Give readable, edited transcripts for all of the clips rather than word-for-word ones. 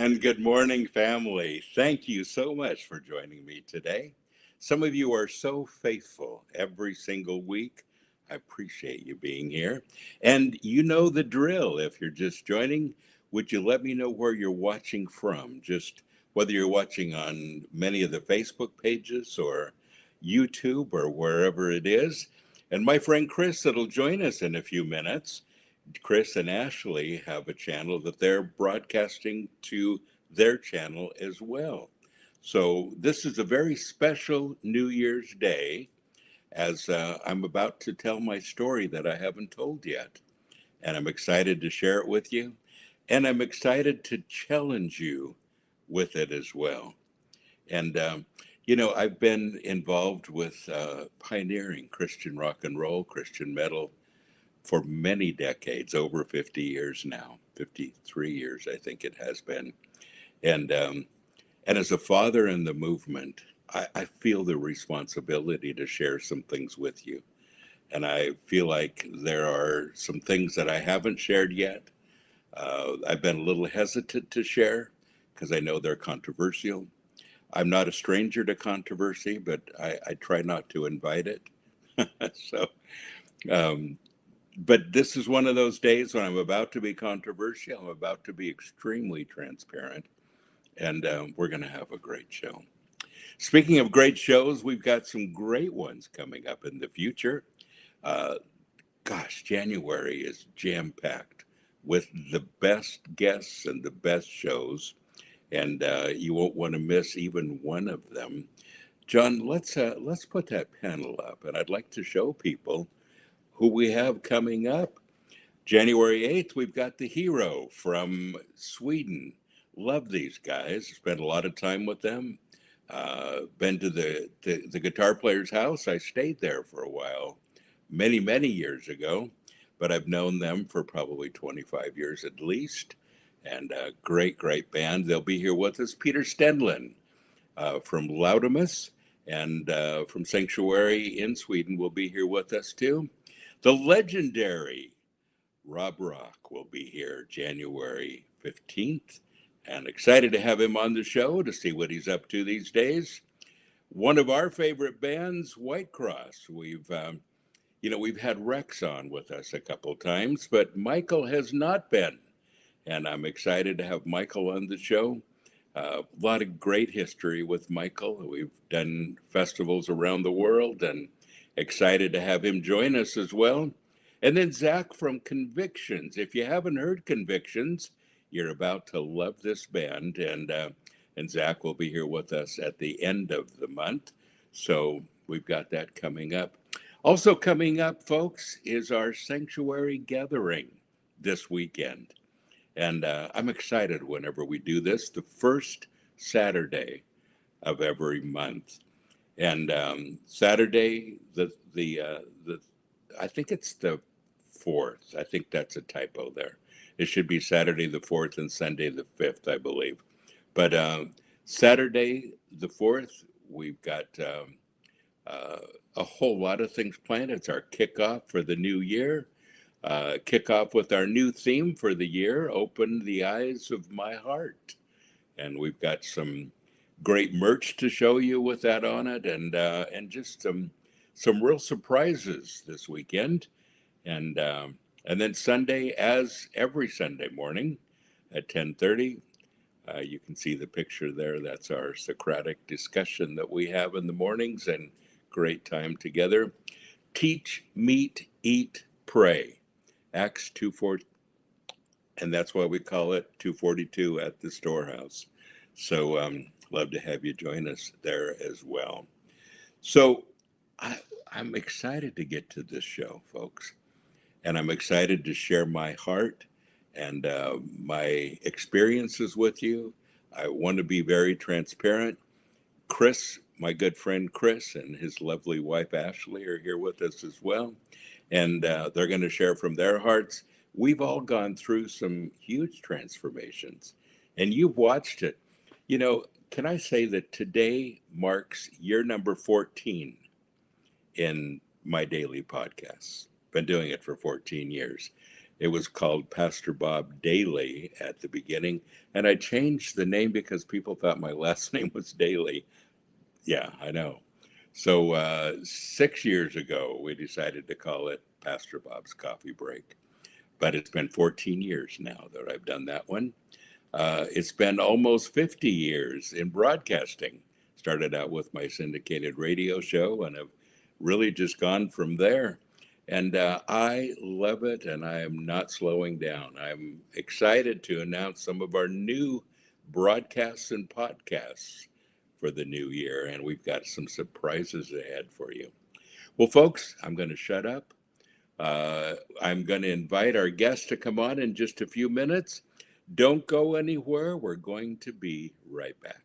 And good morning, family. Thank you so much for joining me today. Some of you are so faithful every single week. I appreciate you being here. And you know the drill. If you're just joining, would you let me know where you're watching from? Just whether you're watching on many of the Facebook pages or YouTube or wherever it is. And my friend Chris, that'll join us in a few minutes. Chris and Ashley have a channel that they're broadcasting to their channel as well. So this is a very special New Year's Day as I'm about to tell my story that I haven't told yet. And I'm excited to share it with you. And I'm excited to challenge you with it as well. And, I've been involved with pioneering Christian rock and roll, Christian metal, for many decades, over 50 years now, 53 years, I think it has been. And, um, and as a father in the movement, I feel the responsibility to share some things with you. And I feel like there are some things that I haven't shared yet. I've been a little hesitant to share because I know they're controversial. I'm not a stranger to controversy, but I try not to invite it. so, um, but this is one of those days when I'm about to be controversial. I'm about to be extremely transparent, and we're going to have a great show. Speaking of great shows, we've got some great ones coming up in the future. Uh, January is jam packed with the best guests and the best shows, and you won't want to miss even one of them. John, let's put that panel up, and I'd like to show people who we have coming up. January 8th, we've got the Hero from Sweden. Love these guys. Spent a lot of time with them. Been to the guitar player's house. I stayed there for a while, many years ago, but I've known them for probably 25 years at least. And great band. They'll be here with us. Peter Stenlin from Laudamus and from Sanctuary in Sweden will be here with us too. The legendary Rob Rock will be here January 15th, and excited to have him on the show to see what he's up to these days. One of our favorite bands, White Cross. We've had Rex on with us a couple times, but Michael has not been, and I'm excited to have Michael on the show. A lot of great history with Michael. We've done festivals around the world, and excited to have him join us as well. And then Zach from Convictions. If you haven't heard Convictions, you're about to love this band, and Zach will be here with us at the end of the month. So we've got that coming up. Also coming up, folks, is our sanctuary gathering this weekend. And I'm excited whenever we do this, the first Saturday of every month. And Saturday, the I think it's the 4th. I think that's a typo there. It should be Saturday the 4th and Sunday the 5th, I believe. But Saturday the 4th, we've got uh, a whole lot of things planned. It's our kickoff for the new year. Kick off with our new theme for the year, Open the Eyes of My Heart. And we've got some great merch to show you with that on it, and just some real surprises this weekend. And then Sunday, as every Sunday morning at 10:30, you can see the picture there. That's our Socratic discussion that we have in the mornings, and great time together. Teach, meet, eat, pray. Acts 2:4, and that's why we call it 242 at the storehouse. So love to have you join us there as well. So I, I'm excited to get to this show, folks, and I'm excited to share my heart and my experiences with you. I want to be very transparent. Chris, my good friend Chris, and his lovely wife Ashley are here with us as well, and they're going to share from their hearts. We've all gone through some huge transformations, and you've watched it. Can I say that today marks year number 14 in my daily podcasts? Been doing it for 14 years. It was called Pastor Bob Daly at the beginning, and I changed the name because people thought my last name was Daly. Yeah, I know. So 6 years ago, we decided to call it Pastor Bob's Coffee Break. But it's been 14 years now that I've done that one. It's been almost 50 years in broadcasting. Started out with my syndicated radio show and have really just gone from there. And I love it, and I am not slowing down. I'm excited to announce some of our new broadcasts and podcasts for the new year, and we've got some surprises ahead for you. Well, folks, I'm going to shut up. I'm going to invite our guest to come on in just a few minutes. Don't go anywhere. We're going to be right back.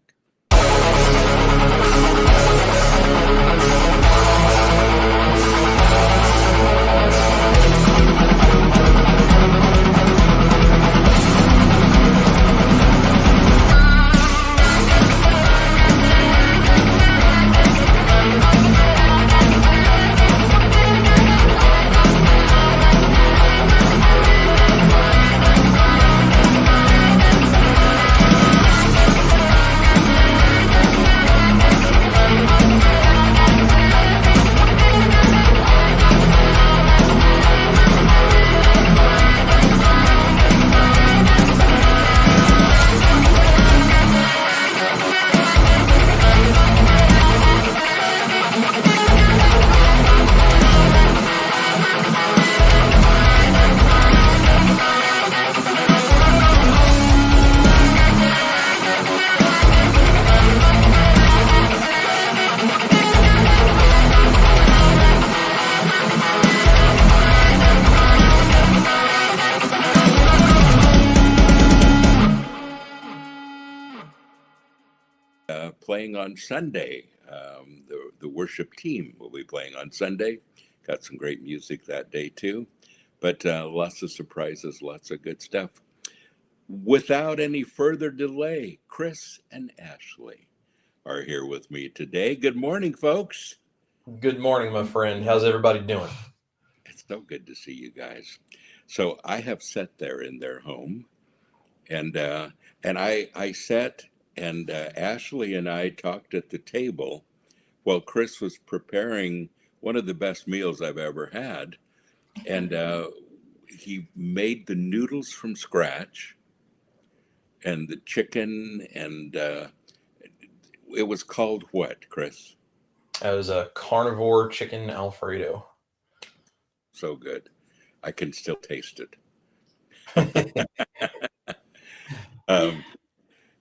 Playing on Sunday. The worship team will be playing on Sunday. Got some great music that day too, but lots of surprises, lots of good stuff. Without any further delay, Chris and Ashley are here with me today. Good morning, folks. Good morning, my friend. How's everybody doing? It's so good to see you guys. So I have sat there in their home, and I sat, and Ashley and I talked at the table while Chris was preparing one of the best meals I've ever had. And he made the noodles from scratch and the chicken, and it was called what, Chris? It was a carnivore chicken Alfredo. So good. I can still taste it.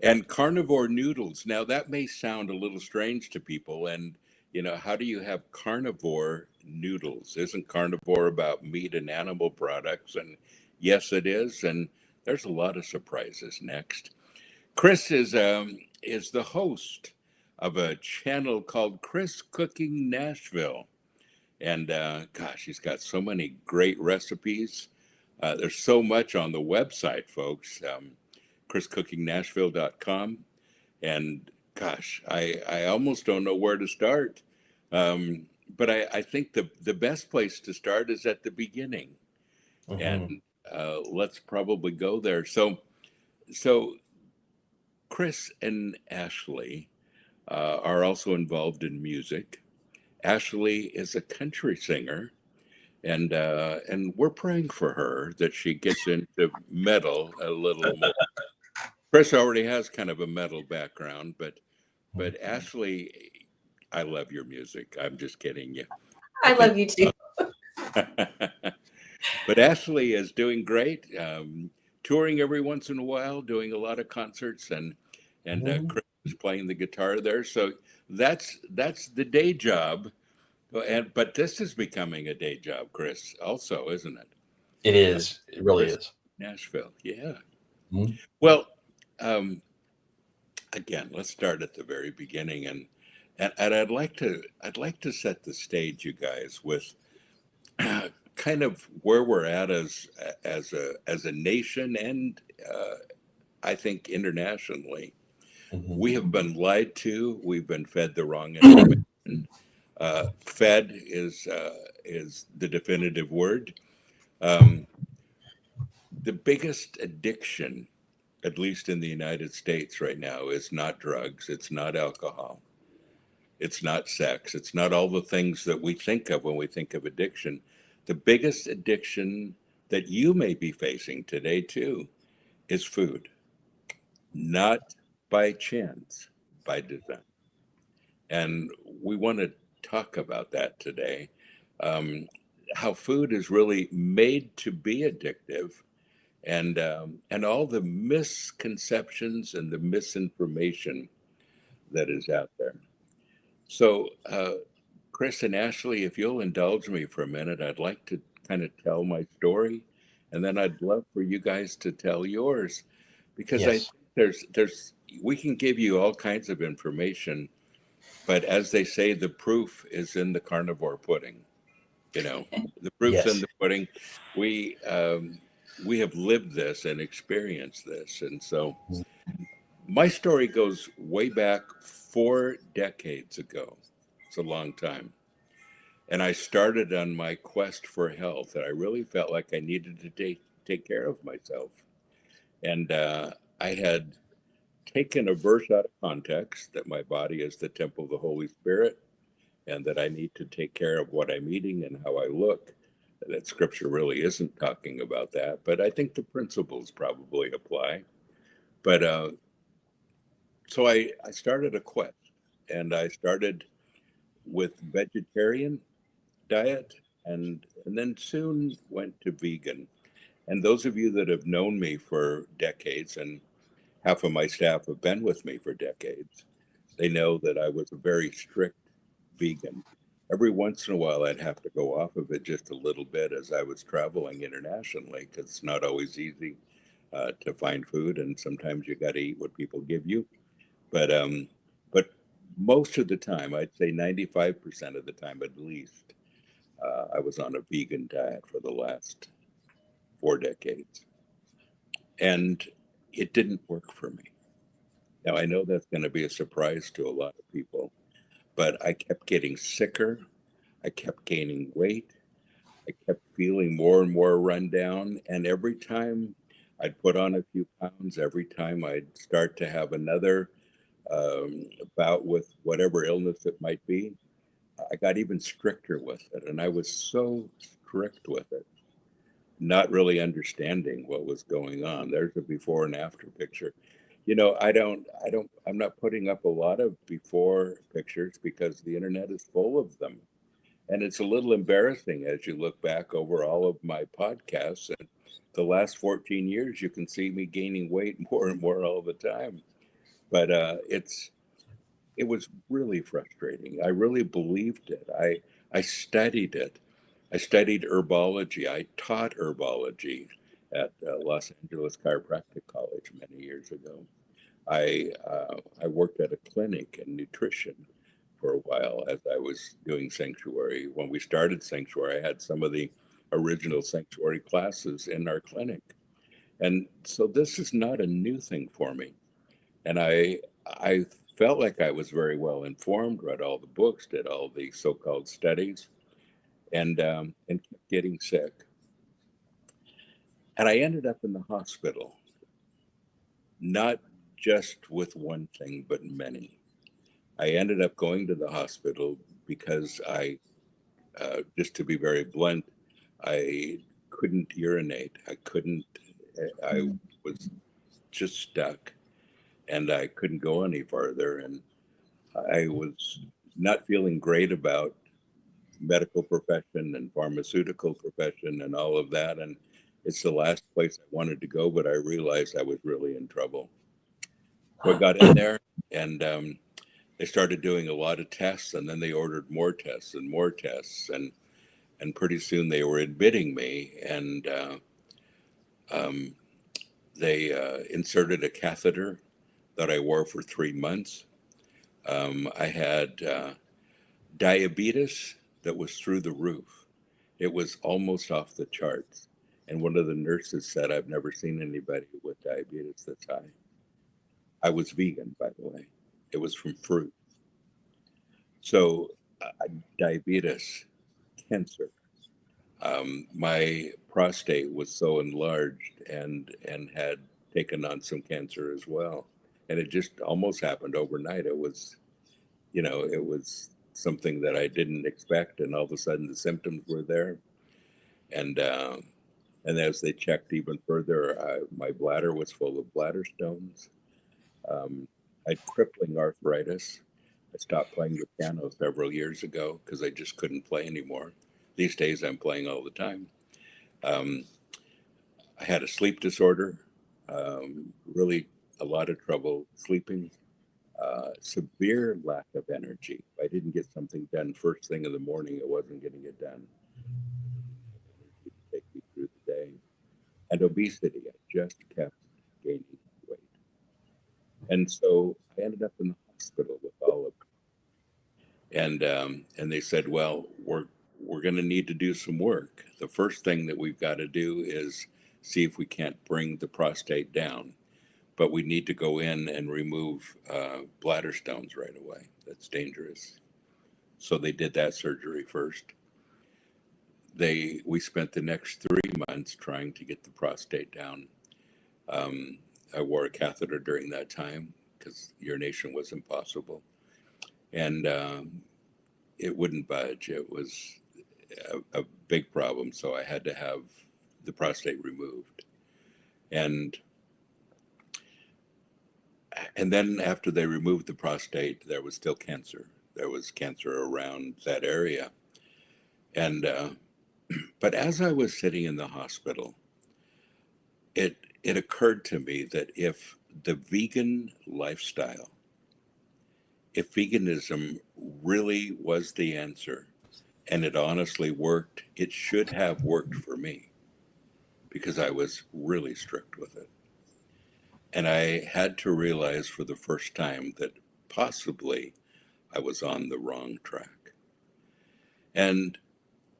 And carnivore noodles. Now that may sound a little strange to people. And, you know, how do you have carnivore noodles? Isn't carnivore about meat and animal products? And yes, it is. And there's a lot of surprises next. Chris is the host of a channel called Chris Cooking Nashville. And gosh, he's got so many great recipes. There's so much on the website, folks. chriscookingnashville.com. And gosh, I almost don't know where to start. But I think the best place to start is at the beginning. Mm-hmm. And let's probably go there. So Chris and Ashley are also involved in music. Ashley is a country singer, and we're praying for her that she gets into metal a little more. Chris already has kind of a metal background, but Ashley, I love your music. I'm just kidding you. I love you too. But Ashley is doing great, touring every once in a while, doing a lot of concerts, and Chris is playing the guitar there. So that's the day job. But this is becoming a day job, Chris, also, isn't it? It is. It really is. Nashville, yeah. Mm-hmm. Well, again, let's start at the very beginning, and I'd like to set the stage, you guys, with kind of where we're at as a nation, and I think internationally. Mm-hmm. We have been lied to. We've been fed the wrong information. Fed is the definitive word. The biggest addiction, at least in the United States right now, is not drugs, it's not alcohol, it's not sex, it's not all the things that we think of when we think of addiction. The biggest addiction that you may be facing today, too, is food, not by chance, by design. And we want to talk about that today. Um, how food is really made to be addictive, and all the misconceptions and the misinformation that is out there. So, Chris and Ashley, if you'll indulge me for a minute, I'd like to kind of tell my story, and then I'd love for you guys to tell yours, because I Yes. think there's we can give you all kinds of information, but as they say, the proof is in the carnivore pudding. You know, the proof's in Yes. the pudding. We we have lived this and experienced this, and so my story goes way back 4 decades ago. It's a long time. And I started on my quest for health, and I really felt like I needed to take care of myself. And I had taken a verse out of context that my body is the temple of the Holy Spirit, and that I need to take care of what I'm eating and how I look. That scripture really isn't talking about that, but I think the principles probably apply. But so I started a quest, and I started with vegetarian diet, and then soon went to vegan. And those of you that have known me for decades, and half of my staff have been with me for decades, they know that I was a very strict vegan. Every once in a while, I'd have to go off of it just a little bit as I was traveling internationally, because it's not always easy to find food, and sometimes you got to eat what people give you. But but most of the time, I'd say 95% of the time at least, I was on a vegan diet for the last 4 decades, and it didn't work for me. Now I know that's going to be a surprise to a lot of people, but I kept getting sicker. I kept gaining weight. I kept feeling more and more run down. And every time I'd put on a few pounds, every time I'd start to have another bout with whatever illness it might be, I got even stricter with it. And I was so strict with it, not really understanding what was going on. There's a before and after picture. I'm not putting up a lot of before pictures because the internet is full of them. And it's a little embarrassing as you look back over all of my podcasts. And the last 14 years, you can see me gaining weight more and more all the time. But it was really frustrating. I really believed it. I studied it. I studied herbology. I taught herbology at Los Angeles Chiropractic College many years ago. I worked at a clinic in nutrition for a while as I was doing Sanctuary. When we started Sanctuary, I had some of the original Sanctuary classes in our clinic. And so this is not a new thing for me. And I felt like I was very well informed, read all the books, did all the so-called studies, and kept getting sick. And I ended up in the hospital, not just with one thing, but many. I ended up going to the hospital because just to be very blunt, I couldn't urinate. I couldn't, I was just stuck, and I couldn't go any farther. And I was not feeling great about medical profession and pharmaceutical profession and all of that. And it's the last place I wanted to go, but I realized I was really in trouble. So I got in there, and they started doing a lot of tests, and then they ordered more tests and more tests, and pretty soon they were admitting me, and um, they inserted a catheter that I wore for 3 months. I had diabetes that was through the roof. It was almost off the charts. And one of the nurses said, "I've never seen anybody with diabetes that's high." I was vegan, by the way. It was from fruit. So, diabetes, cancer, My prostate was so enlarged and had taken on some cancer as well, and it just almost happened overnight. It was something that I didn't expect, and all of a sudden the symptoms were there, and and as they checked even further, my bladder was full of bladder stones. Um, I had crippling arthritis. I stopped playing the piano several years ago because I just couldn't play anymore. These days I'm playing all the time. Um, I had a sleep disorder, really a lot of trouble sleeping, severe lack of energy. If I didn't get something done first thing in the morning, it wasn't getting it done. Energy to take me through the day. And obesity, I just kept gaining weight. And so I ended up in the hospital with all of it. And they said, well, we're going to need to do some work. The first thing that we've got to do is see if we can't bring the prostate down, but we need to go in and remove bladder stones right away. That's dangerous. So they did that surgery first. We spent the next 3 months trying to get the prostate down. Um, I wore a catheter during that time because urination was impossible, and it wouldn't budge. It was a big problem, so I had to have the prostate removed. And and then after they removed the prostate, there was still cancer. There was cancer around that area. And but as I was sitting in the hospital, it occurred to me that if the vegan lifestyle, if veganism really was the answer, and it honestly worked, it should have worked for me because I was really strict with it. And I had to realize for the first time that possibly I was on the wrong track. And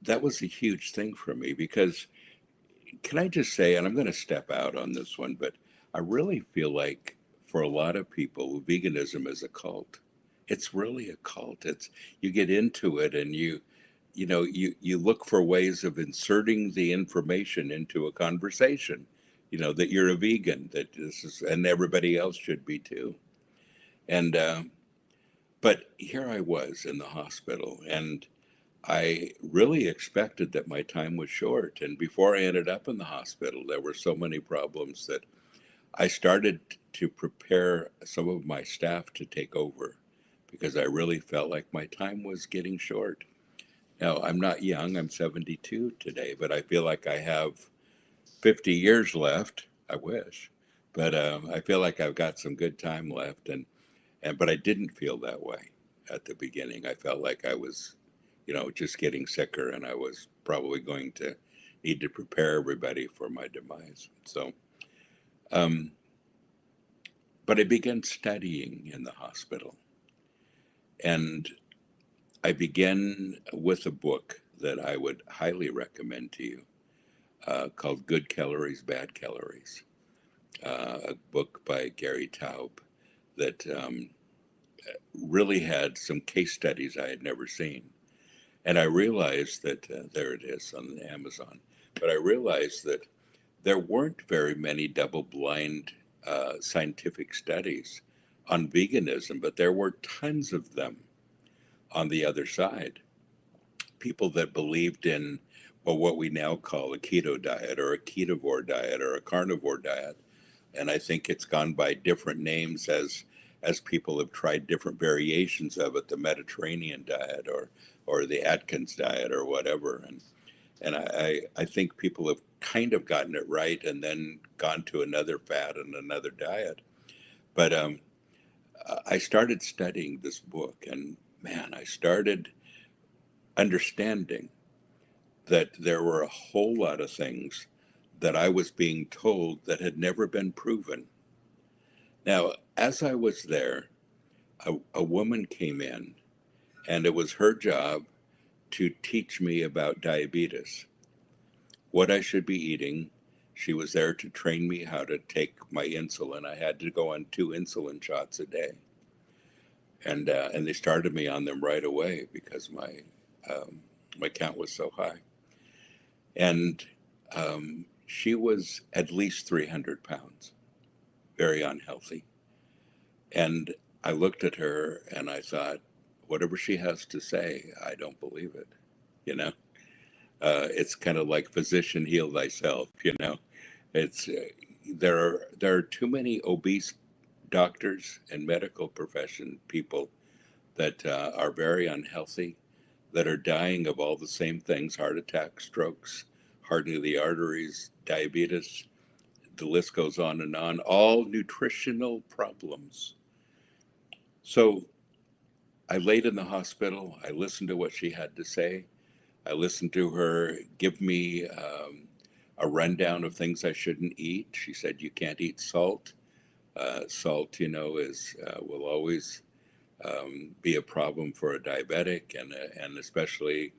that was a huge thing for me because, can I just say, and I'm going to step out on this one, but I really feel like for a lot of people, veganism is a cult. It's really a cult. It's You get into it and you look for ways of inserting the information into a conversation, that you're a vegan, that this is, and everybody else should be too. And but here I was in the hospital, and I really expected that my time was short. And before I ended up in the hospital, there were so many problems that I started to prepare some of my staff to take over because I really felt like my time was getting short. Now, I'm not young, I'm 72 today, but I feel like I have 50 years left. I wish. But I feel like I've got some good time left. But I didn't feel that way at the beginning. I felt like I was, just getting sicker, and I was probably going to need to prepare everybody for my demise. So, um, but I began studying in the hospital, and I began with a book that I would highly recommend to you, called Good Calories, Bad Calories, a book by Gary Taub that really had some case studies I had never seen. And I realized that, there it is on Amazon, but I realized that there weren't very many double blind scientific studies on veganism, but there were tons of them on the other side. People that believed in, well, what we now call a keto diet or a ketovore diet or a carnivore diet. And I think it's gone by different names as people have tried different variations of it, the Mediterranean diet or the Atkins diet or whatever. And I think people have kind of gotten it right and then gone to another fad and another diet. But I started studying this book, and man, I started understanding that there were a whole lot of things that I was being told that had never been proven. Now, as I was there, a woman came in, and it was her job to teach me about diabetes, what I should be eating. She was there to train me how to take my insulin. I had to go on 2 insulin shots a day, and they started me on them right away because my count was so high. And she was at least 300 pounds, very unhealthy. And I looked at her and I thought, whatever she has to say, I don't believe it. You know, it's kind of like physician heal thyself. It's there are too many obese doctors and medical profession people that are very unhealthy, that are dying of all the same things: heart attacks, strokes, hardening of the arteries, diabetes. The list goes on and on. All nutritional problems. So I laid in the hospital. I listened to what she had to say. I listened to her give me a rundown of things I shouldn't eat. She said, "You can't eat salt. Salt, is will always be a problem for a diabetic, and especially,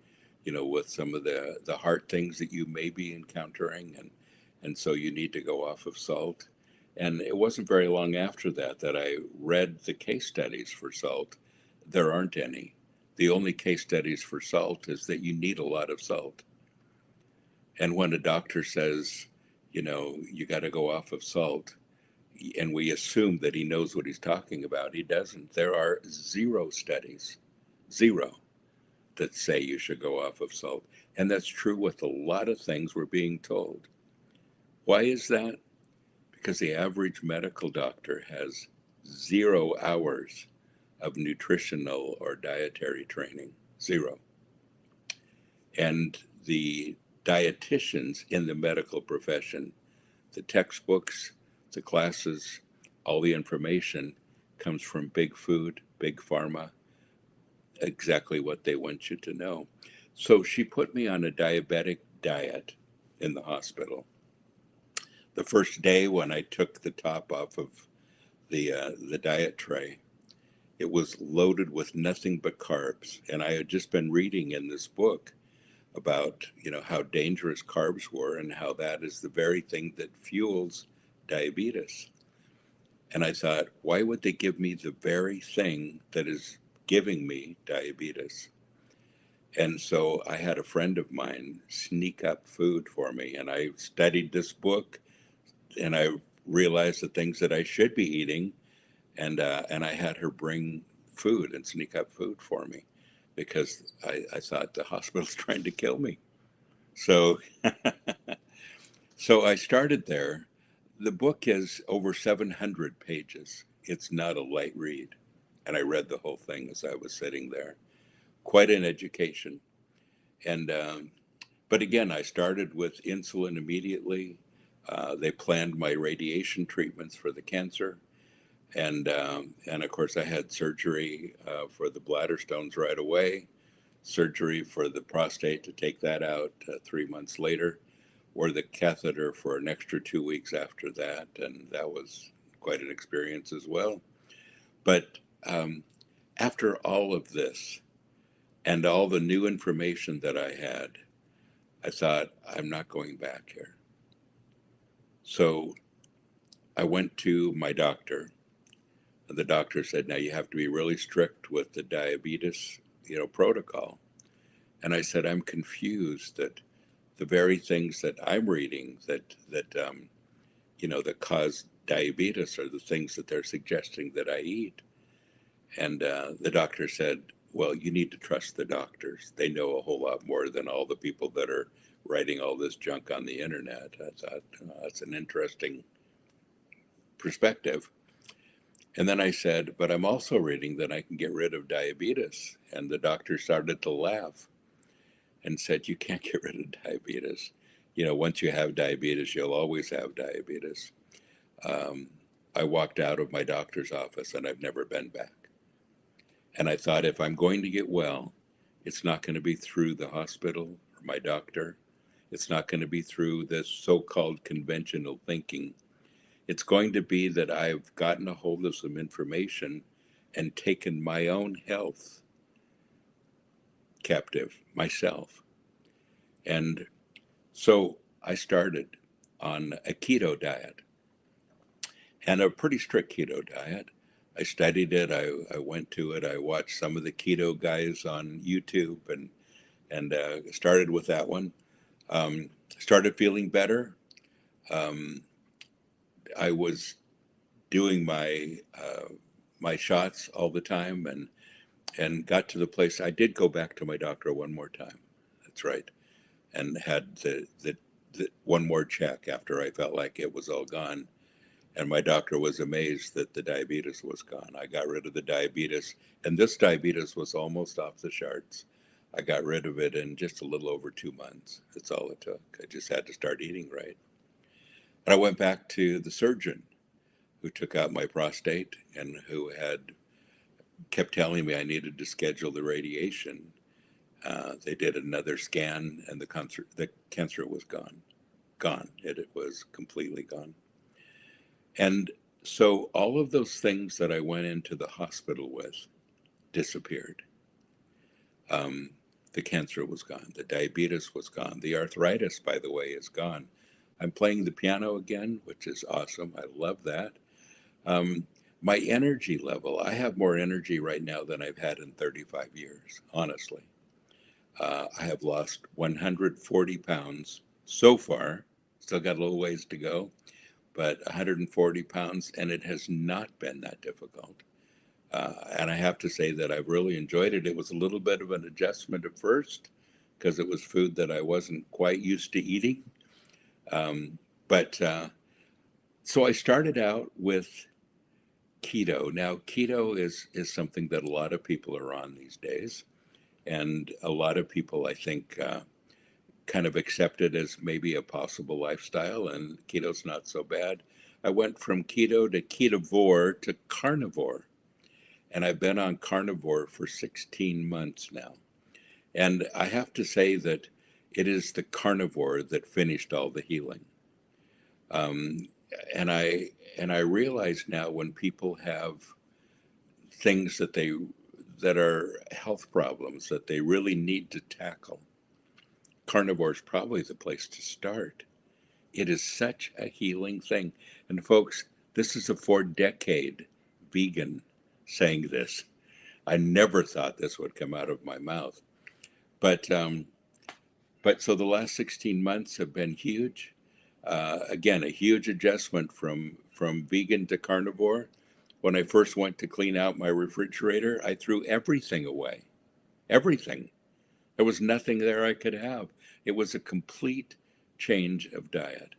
with some of the heart things that you may be encountering, and so you need to go off of salt." And it wasn't very long after that I read the case studies for salt. There aren't any. The only case studies for salt is that you need a lot of salt. And when a doctor says, you got to go off of salt, and we assume that he knows what he's talking about, he doesn't. There are zero studies, zero, that say you should go off of salt. And that's true with a lot of things we're being told. Why is that? Because the average medical doctor has 0 hours of nutritional or dietary training, zero. And the dietitians in the medical profession, the textbooks, the classes, all the information comes from big food, big pharma, exactly what they want you to know. So she put me on a diabetic diet in the hospital. The first day when I took the top off of the diet tray, it was loaded with nothing but carbs. And I had just been reading in this book about, how dangerous carbs were and how that is the very thing that fuels diabetes. And I thought, why would they give me the very thing that is giving me diabetes? And so I had a friend of mine sneak up food for me, and I studied this book, and I realized the things that I should be eating, and I had her bring food and sneak up food for me because I thought the hospital's trying to kill me. So so I started there. The book is over 700 pages. It's not a light read. And I read the whole thing as I was sitting there. Quite an education. And but again, I started with insulin immediately. They planned my radiation treatments for the cancer, and of course I had surgery for the bladder stones right away. Surgery for the prostate to take that out 3 months later, wore the catheter for an extra 2 weeks after that, and that was quite an experience as well. But after all of this and all the new information that I had, I thought, I'm not going back here. So I went to my doctor. And the doctor said, now you have to be really strict with the diabetes, protocol. And I said, I'm confused that the very things that I'm reading that cause diabetes are the things that they're suggesting that I eat. And the doctor said, well, you need to trust the doctors. They know a whole lot more than all the people that are writing all this junk on the internet. I thought, that's an interesting perspective. And then I said, but I'm also reading that I can get rid of diabetes. And the doctor started to laugh and said, you can't get rid of diabetes. Once you have diabetes, you'll always have diabetes. Um, I walked out of my doctor's office and I've never been back. And I thought, if I'm going to get well, it's not going to be through the hospital or my doctor. It's not going to be through this so-called conventional thinking. It's going to be that I've gotten a hold of some information and taken my own health captive myself. And so I started on a keto diet, and a pretty strict keto diet. I studied it. I went to it. I watched some of the keto guys on YouTube and started with that one. Started feeling better. Um, I was doing my shots all the time, and got to the place. I did go back to my doctor one more time. That's right, and had the one more check after I felt like it was all gone. And my doctor was amazed that the diabetes was gone. I got rid of the diabetes, and this diabetes was almost off the charts. I got rid of it in just a little over 2 months. That's all it took. I just had to start eating right. And I went back to the surgeon who took out my prostate and who had kept telling me I needed to schedule the radiation. They did another scan, and the cancer was gone. Gone. It was completely gone. And so all of those things that I went into the hospital with disappeared. Um, the cancer was gone. The diabetes was gone. The arthritis, by the way, is gone. I'm playing the piano again, which is awesome. I love that. Um, my energy level, I have more energy right now than I've had in 35 years, honestly. I have lost 140 pounds so far. Still got a little ways to go, but 140 pounds, and it has not been that difficult. And I have to say that I've really enjoyed it. It was a little bit of an adjustment at first because it was food that I wasn't quite used to eating. Um, but so I started out with keto. Now, keto is something that a lot of people are on these days, and a lot of people, I think, kind of accept it as maybe a possible lifestyle, and keto's not so bad. I went from keto to ketovore to carnivore, and I've been on carnivore for 16 months now. And I have to say that it is the carnivore that finished all the healing. Um, and I realize now when people have things that are health problems that they really need to tackle, carnivore is probably the place to start. It is such a healing thing. And folks, this is a 4-decade vegan saying this. I never thought this would come out of my mouth. But but so the last 16 months have been huge. Again, a huge adjustment from vegan to carnivore. When I first went to clean out my refrigerator, I threw everything away. Everything. There was nothing there I could have. It was a complete change of diet.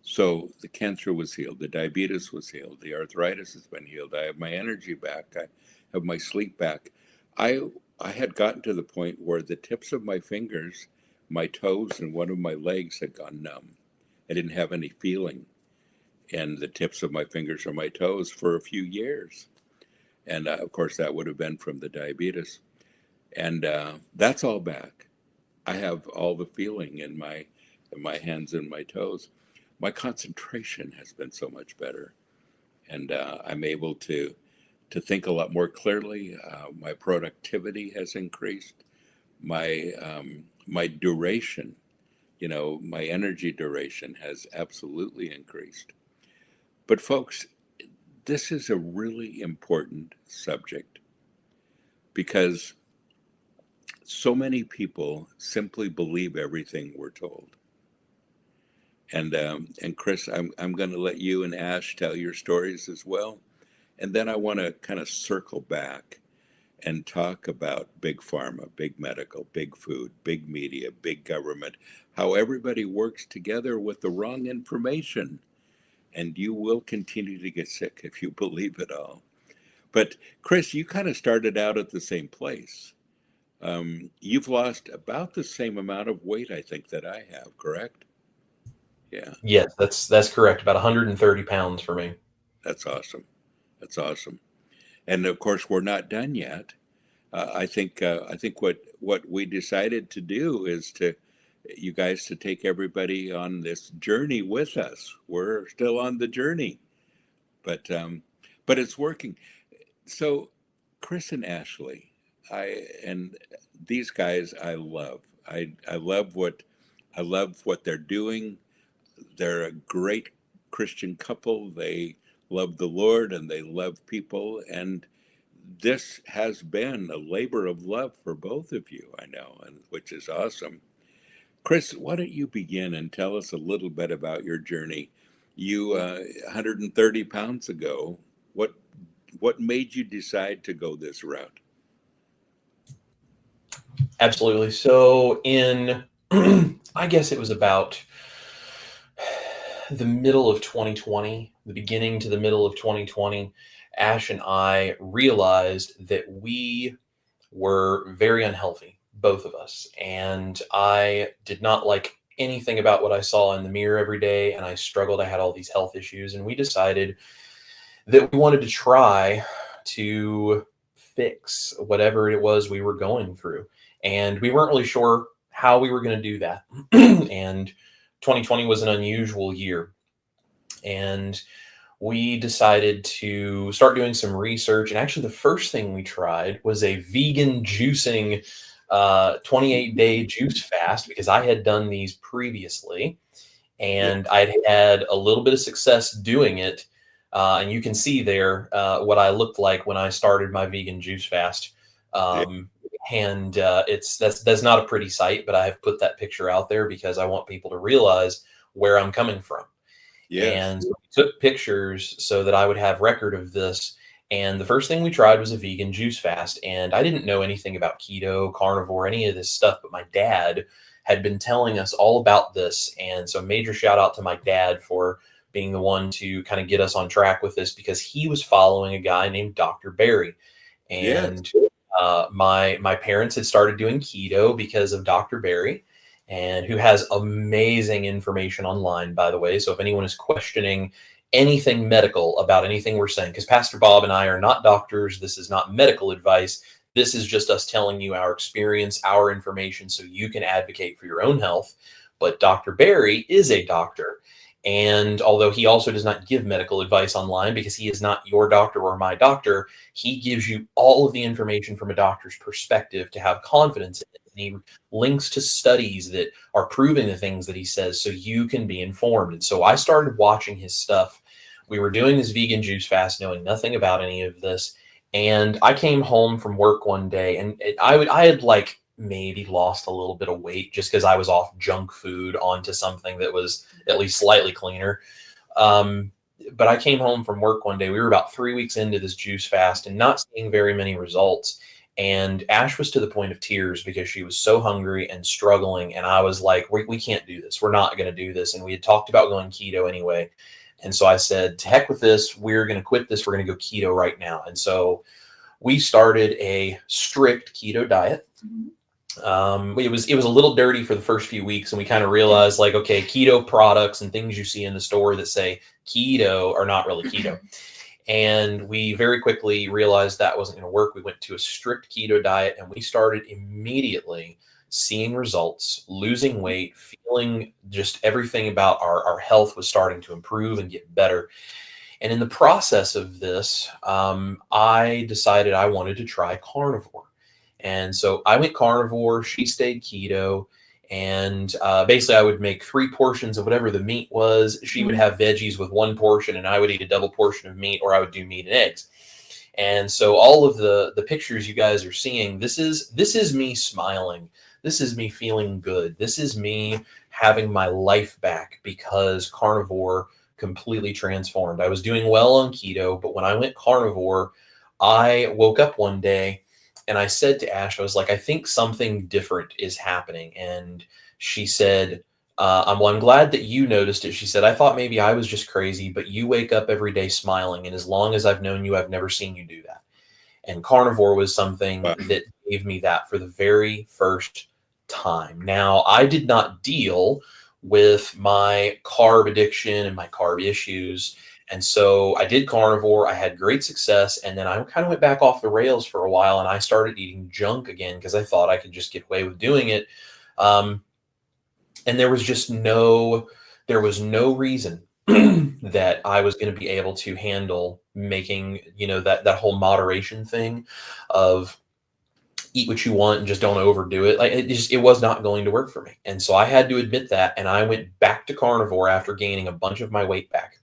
So the cancer was healed, the diabetes was healed, the arthritis has been healed. I have my energy back. I have my sleep back. I I had gotten to the point where the tips of my fingers, my toes, and one of my legs had gone numb. I didn't have any feeling in the tips of my fingers or my toes for a few years. And of course, that would have been from the diabetes. And that's all back. I have all the feeling in my hands and my toes. My concentration has been so much better, and I'm able to think a lot more clearly. My productivity has increased. My duration, my energy duration has absolutely increased. But folks, this is a really important subject because so many people simply believe everything we're told. And Chris, I'm going to let you and Ash tell your stories as well, and then I want to kind of circle back and talk about big pharma, big medical, big food, big media, big government, how everybody works together with the wrong information, and you will continue to get sick if you believe it all. But Chris, you kind of started out at the same place. You've lost about the same amount of weight, I think, that I have, correct? Yeah, Yes, that's correct. About 130 pounds for me. that's awesome. That's awesome. And of course, we're not done yet. I think what we decided to do is to you guys to take everybody on this journey with us. We're still on the journey, but it's working. So, Chris and Ashley, and these guys I love. I love what they're doing. They're a great Christian couple. They love the Lord and they love people. And this has been a labor of love for both of you, I know, and which is awesome. Chris, why don't you begin and tell us a little bit about your journey? You 130 pounds ago. What what made you decide to go this route? Absolutely. So in, I guess it was about the middle of 2020, the beginning to the middle of 2020, Ash and I realized that we were very unhealthy, both of us. And I did not like anything about what I saw in the mirror every day. And I struggled. I had all these health issues. And we decided that we wanted to try to fix whatever it was we were going through. And we weren't really sure how we were going to do that. And 2020 was an unusual year. And we decided to start doing some research. And actually, the first thing we tried was a vegan juicing 28-day juice fast because I had done these previously Yeah, and I'd had a little bit of success doing it. And you can see there what I looked like when I started my vegan juice fast. yeah, Um, and that's not a pretty sight, but I have put that picture out there because I want people to realize where I'm coming from. yes, And so we took pictures so that I would have record of this. And the first thing we tried was a vegan juice fast. And I didn't know anything about keto, carnivore, any of this stuff, but my dad had been telling us all about this. And so major shout out to my dad for being the one to kind of get us on track with this because he was following a guy named Dr. Barry. yes, And my parents had started doing keto because of Dr. Barry, and who has amazing information online, by the way. So if anyone is questioning anything medical about anything we're saying, because Pastor Bob and I are not doctors, this is not medical advice. This is just us telling you our experience, our information, so you can advocate for your own health. But Dr. Barry is a doctor. And although he also does not give medical advice online because he is not your doctor or my doctor, he gives you all of the information from a doctor's perspective to have confidence in it. And he links to studies that are proving the things that he says so you can be informed. And so I started watching his stuff. We were doing this vegan juice fast, knowing nothing about any of this. And I came home from work one day and I had like maybe lost a little bit of weight just because I was off junk food onto something that was at least slightly cleaner. Um, but I came home from work one day. We were about 3 weeks into this juice fast and not seeing very many results. And Ash was to the point of tears because she was so hungry and struggling. And I was like, we can't do this. We're not going to do this. And we had talked about going keto anyway. And so I said, to heck with this. We're going to quit this. We're going to go keto right now. And so we started a strict keto diet. It was a little dirty for the first few weeks, and we kind of realized like, okay, keto products and things you see in the store that say keto are not really keto. And we very quickly realized that wasn't going to work. We went to a strict keto diet and we started immediately seeing results, losing weight, feeling just everything about our health was starting to improve and get better. And in the process of this, I decided I wanted to try carnivore. And so I went carnivore, she stayed keto. And basically, I would make 3 portions of whatever the meat was. She would have veggies with 1 portion, and I would eat a double portion of meat, or I would do meat and eggs. And so all of the pictures you guys are seeing, this is me smiling. This is me feeling good. This is me having my life back because carnivore completely transformed. I was doing well on keto, but when I went carnivore, I woke up one day and I said to Ash, I was like, I think something different is happening. And she said, I'm glad that you noticed it. She said, I thought maybe I was just crazy, but you wake up every day smiling. And as long as I've known you, I've never seen you do that. And carnivore was something wow, that gave me that for the very first time. Now, I did not deal with my carb addiction and my carb issues. And so I did carnivore. I had great success. And then I kind of went back off the rails for a while and I started eating junk again because I thought I could just get away with doing it. Um, and there was no reason that I was going to be able to handle making, that whole moderation thing of eat what you want and just don't overdo it. Like it was not going to work for me. And so I had to admit that. And I went back to carnivore after gaining a bunch of my weight back.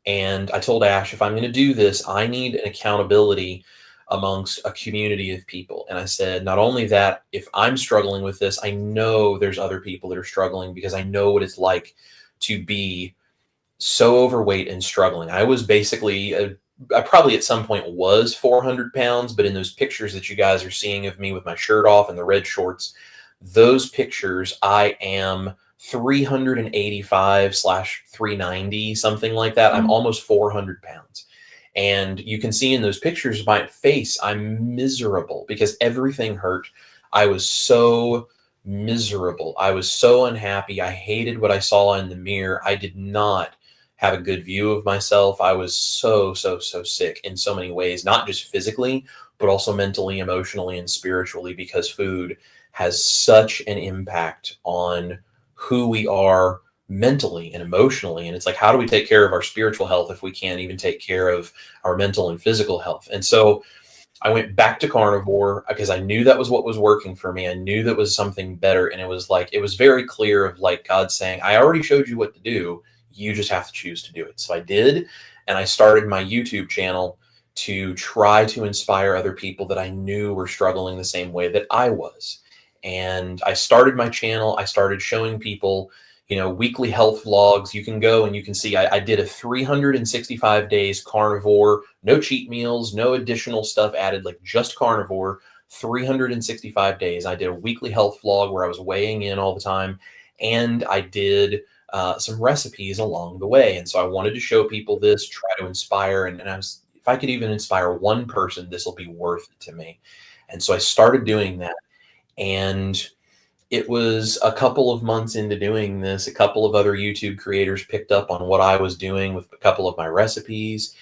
And I told Ash, if I'm going to do this, I need an accountability amongst a community of people. And I said, not only that, if I'm struggling with this, I know there's other people that are struggling, because I know what it's like to be so overweight and struggling. I was basically, I probably at some point was 400 pounds, but in those pictures that you guys are seeing of me with my shirt off and the red shorts, those pictures, I am 385/390, something like that. I'm almost 400 pounds. And you can see in those pictures, my face, I'm miserable because everything hurt. I was so miserable. I was so unhappy. I hated what I saw in the mirror. I did not have a good view of myself. I was so sick in so many ways, not just physically, but also mentally, emotionally, and spiritually, because food has such an impact on who we are mentally and emotionally. And it's like, how do we take care of our spiritual health if we can't even take care of our mental and physical health? And so I went back to carnivore because I knew that was what was working for me. I knew that was something better. And it was like, it was very clear of like God saying, I already showed you what to do. You just have to choose to do it. So I did. And I started my YouTube channel to try to inspire other people that I knew were struggling the same way that I was. And I started my channel. I started showing people, weekly health vlogs. You can go and you can see I did a 365 days carnivore, no cheat meals, no additional stuff added, like just carnivore, 365 days. I did a weekly health vlog where I was weighing in all the time. And I did some recipes along the way. And so I wanted to show people this, try to inspire. And I was, if I could even inspire one person, this will be worth it to me. And so I started doing that. And it was a couple of months into doing this, a couple of other YouTube creators picked up on what I was doing with a couple of my recipes,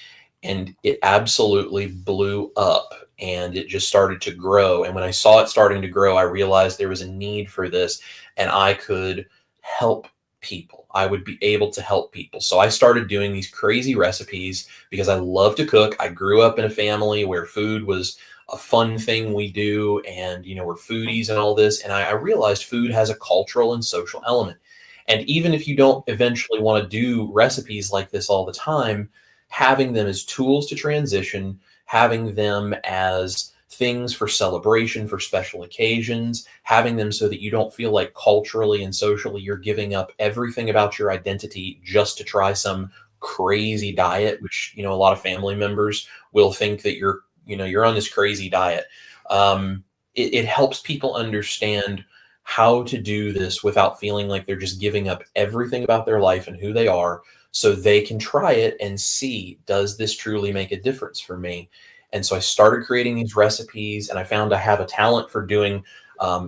and it absolutely blew up, and it just started to grow. And when I saw it starting to grow, I realized there was a need for this, and I could help people. I would be able to help people. So I started doing these crazy recipes because I love to cook. I grew up in a family where food was a fun thing we do, and we're foodies and all this. And I realized food has a cultural and social element. And even if you don't eventually want to do recipes like this all the time, having them as tools to transition, having them as things for celebration, for special occasions, having them so that you don't feel like culturally and socially you're giving up everything about your identity just to try some crazy diet, which a lot of family members will think that you're on this crazy diet. It helps people understand how to do this without feeling like they're just giving up everything about their life and who they are, so they can try it and see, does this truly make a difference for me? And so I started creating these recipes, and I found I have a talent for doing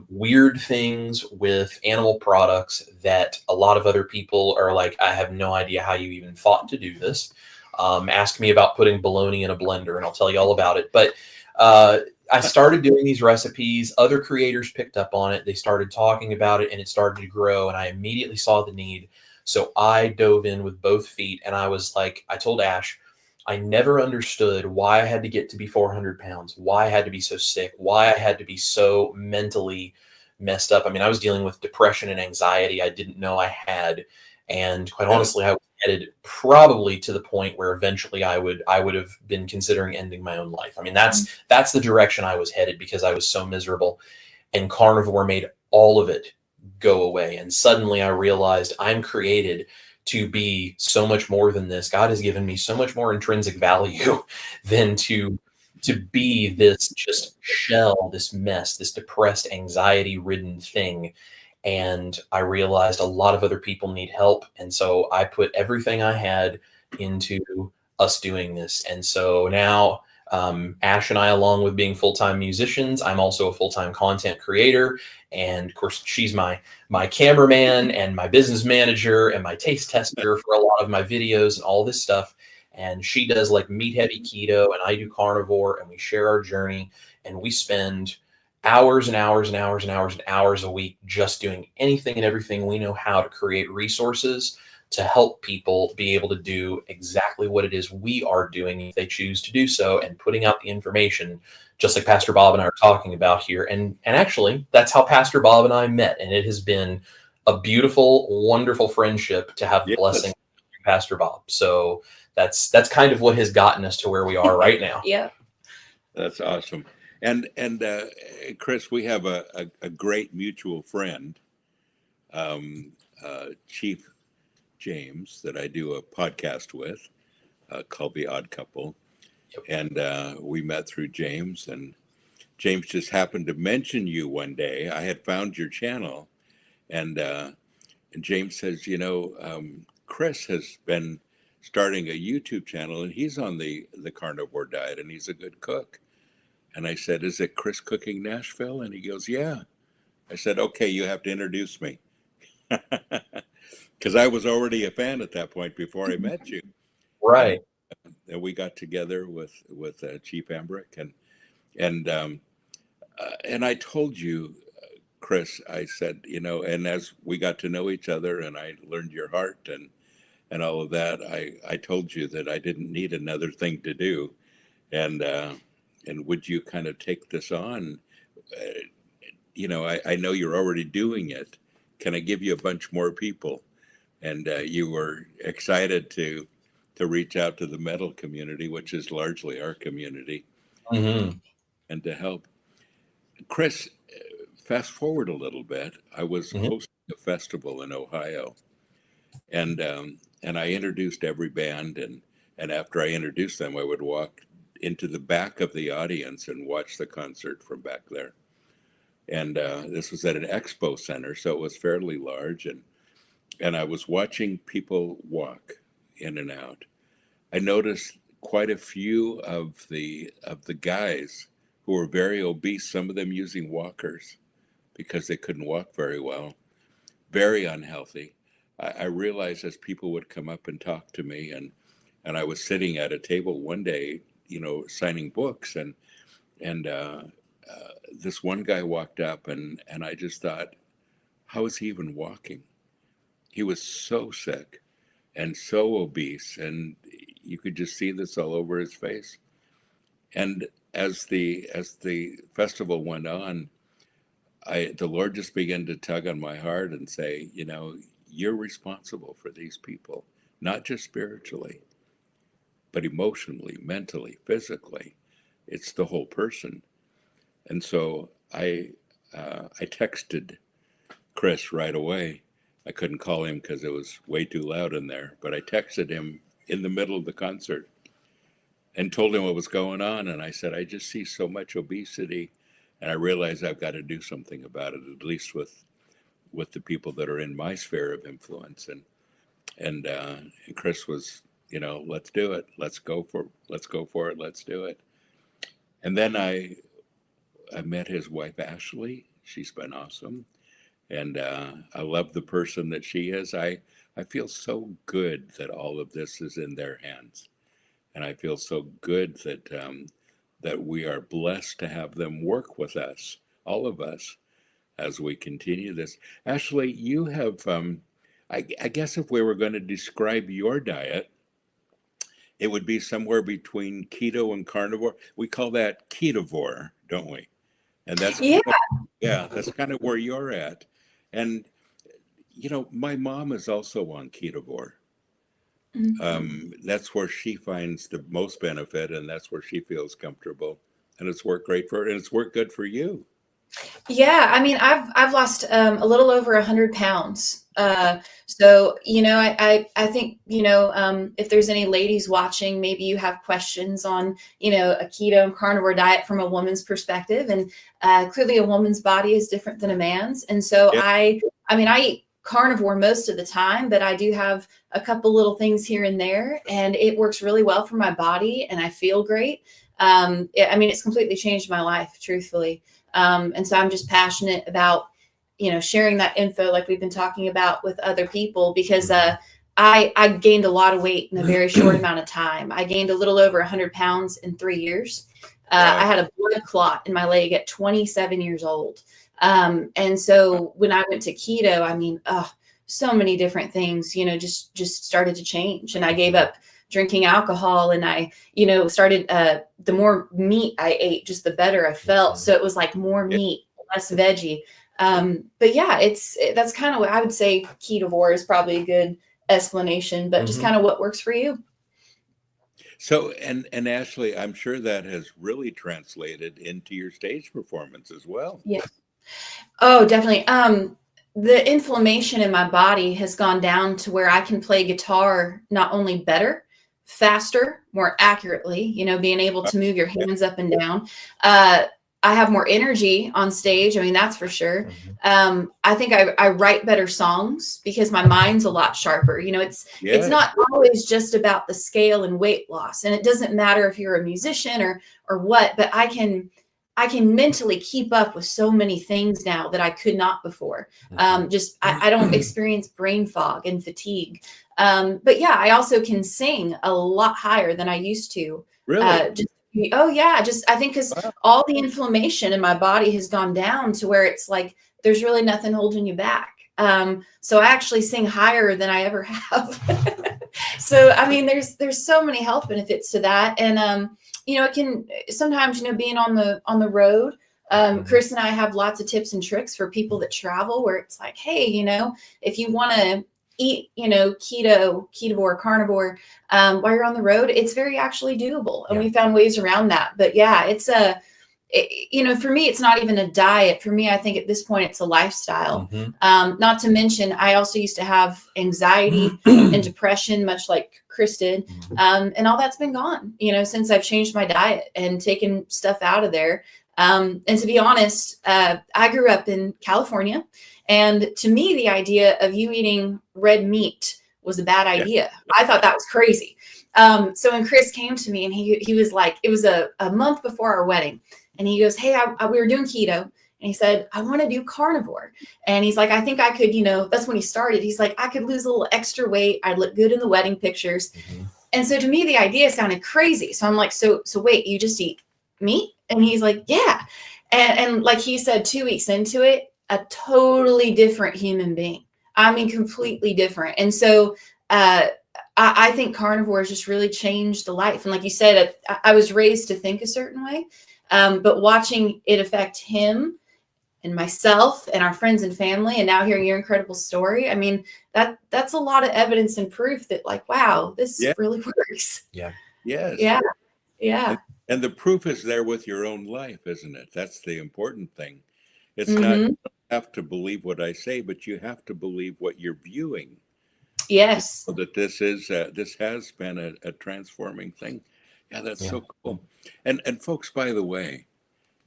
weird things with animal products that a lot of other people are like, I have no idea how you even thought to do this. Ask me about putting bologna in a blender and I'll tell you all about it. But I started doing these recipes. Other creators picked up on it. They started talking about it, and it started to grow, and I immediately saw the need. So I dove in with both feet, and I was like, I told Ash, I never understood why I had to get to be 400 pounds, why I had to be so sick, why I had to be so mentally messed up. I mean, I was dealing with depression and anxiety I didn't know I had. And quite honestly, I was headed probably to the point where eventually I would have been considering ending my own life. I mean, that's the direction I was headed, because I was so miserable, and carnivore made all of it go away. And suddenly I realized I'm created to be so much more than this. God has given me so much more intrinsic value than to be this just shell, this mess, this depressed, anxiety-ridden thing. And I realized a lot of other people need help. And so I put everything I had into us doing this. And so now Ash and I, along with being full-time musicians, I'm also a full-time content creator. And of course, she's my cameraman and my business manager and my taste tester for a lot of my videos and all this stuff. And she does like meat heavy keto, and I do carnivore, and we share our journey, and we spend hours and hours and hours and hours and hours a week just doing anything and everything we know how to create resources to help people be able to do exactly what it is we are doing if they choose to do so, and putting out the information just like Pastor Bob and I are talking about here. And actually, that's how Pastor Bob and I met. And it has been a beautiful, wonderful friendship to have the blessing of Pastor Bob. So that's kind of what has gotten us to where we are right now. Yeah. That's awesome. And Chris, we have a great mutual friend, Chief James, that I do a podcast with, called The Odd Couple. Yep. And we met through James, and James just happened to mention you one day. I had found your channel, and James says, Chris has been starting a YouTube channel, and he's on the carnivore diet, and he's a good cook. And I said, is it Chris Cooking Nashville? And he goes, yeah. I said, okay, you have to introduce me. Because I was already a fan at that point before I met you. And, Right. and we got together with Chief Embrick, and I told you, Chris, I said, and as we got to know each other and I learned your heart and all of that, I told you that I didn't need another thing to do. And would you kind of take this on? I know you're already doing it. Can I give you a bunch more people? And you were excited to reach out to the metal community, which is largely our community, Mm-hmm. and to help. Chris, fast forward a little bit. I was Mm-hmm. hosting a festival in Ohio, and I introduced every band, and after I introduced them, I would walk into the back of the audience and watch the concert from back there. And this was at an expo center, so it was fairly large, and I was watching people walk in and out. I noticed quite a few of the guys who were very obese, some of them using walkers because they couldn't walk very well, very unhealthy. I realized as people would come up and talk to me, and I was sitting at a table one day, signing books, and this one guy walked up, and I just thought, how is he even walking? He was so sick and so obese, and you could just see this all over his face. And as the festival went on, the Lord just began to tug on my heart and say, you're responsible for these people, not just spiritually, but emotionally, mentally, physically. It's the whole person. And so I texted Chris right away. I couldn't call him because it was way too loud in there, but I texted him in the middle of the concert and told him what was going on. And I said, I just see so much obesity, and I realize I've got to do something about it, at least with the people that are in my sphere of influence. And Chris was, let's do it. Let's go for it. Let's do it. And then I met his wife, Ashley. She's been awesome. And I love the person that she is. I feel so good that all of this is in their hands. And I feel so good that we are blessed to have them work with us, all of us, as we continue this. Ashley, you have, I guess if we were going to describe your diet, it would be somewhere between keto and carnivore. We call that ketovore, don't we? And that's Yeah. yeah, that's kind of where you're at. And my mom is also on ketovore. That's where she finds the most benefit, and that's where she feels comfortable, and it's worked great for her, and it's worked good for you. Yeah, I mean, I've lost a little over 100 pounds. So I think if there's any ladies watching, maybe you have questions on a keto and carnivore diet from a woman's perspective, and clearly a woman's body is different than a man's, and so Yeah. I eat carnivore most of the time, but I do have a couple little things here and there, and it works really well for my body, and I feel great. It's completely changed my life, truthfully. And so I'm just passionate about, sharing that info like we've been talking about with other people, because I gained a lot of weight in a very short amount of time. I gained a little over 100 pounds in 3 years. Wow. I had a blood clot in my leg at 27 years old. And so when I went to keto, so many different things, just started to change. And I gave up drinking alcohol, and I, started, the more meat I ate, just the better I felt. So it was like more meat, less veggie. But yeah, that's kind of what I would say. Ketovore is probably a good explanation, but just kind of what works for you. So, and Ashley, I'm sure that has really translated into your stage performance as well. Yeah. Oh, definitely. The inflammation in my body has gone down to where I can play guitar not only better, faster, more accurately, being able to move your Yeah. hands up and down. Uh, I have more energy on stage. I mean, that's for sure. I think I write better songs because my mind's a lot sharper. It's Yes. not always just about the scale and weight loss. And it doesn't matter if you're a musician or what, but I can mentally keep up with so many things now that I could not before. I don't experience brain fog and fatigue. But yeah, I also can sing a lot higher than I used to. Really? Oh yeah, just I think because Wow. all the inflammation in my body has gone down to where it's like there's really nothing holding you back. So I actually sing higher than I ever have. So I mean, there's so many health benefits to that, and it can sometimes, being on the road. Chris and I have lots of tips and tricks for people that travel where it's like, hey, if you want to eat, keto, carnivore, while you're on the road, it's very actually doable. And we found ways around that. But yeah, for me, it's not even a diet. For me, I think at this point, it's a lifestyle. Not to mention, I also used to have anxiety and depression, much like Chris did. And all that's been gone, since I've changed my diet and taken stuff out of there. And to be honest, I grew up in California. And to me, the idea of you eating red meat was a bad idea. I thought that was crazy. So when Chris came to me and he was like, it was a month before our wedding. And he goes, hey, we were doing keto. And he said, I want to do carnivore. And he's like, I think I could, that's when he started. He's like, I could lose a little extra weight. I'd look good in the wedding pictures. And so to me, the idea sounded crazy. So I'm like, so wait, you just eat meat? And he's like, yeah. And like he said, 2 weeks into it, a totally different human being. I mean, completely different. And so I think carnivore has just really changed the life. And like you said, I was raised to think a certain way. But watching it affect him and myself and our friends and family, and now hearing your incredible story, I mean, that's a lot of evidence and proof that, like, wow, this really works. Yeah. Yes. Yeah. And the proof is there with your own life, isn't it? That's the important thing. It's not, Mm-hmm. you don't have to believe what I say, but you have to believe what you're viewing. Yes. So that this has been a transforming thing. Yeah, that's so cool. And folks, by the way,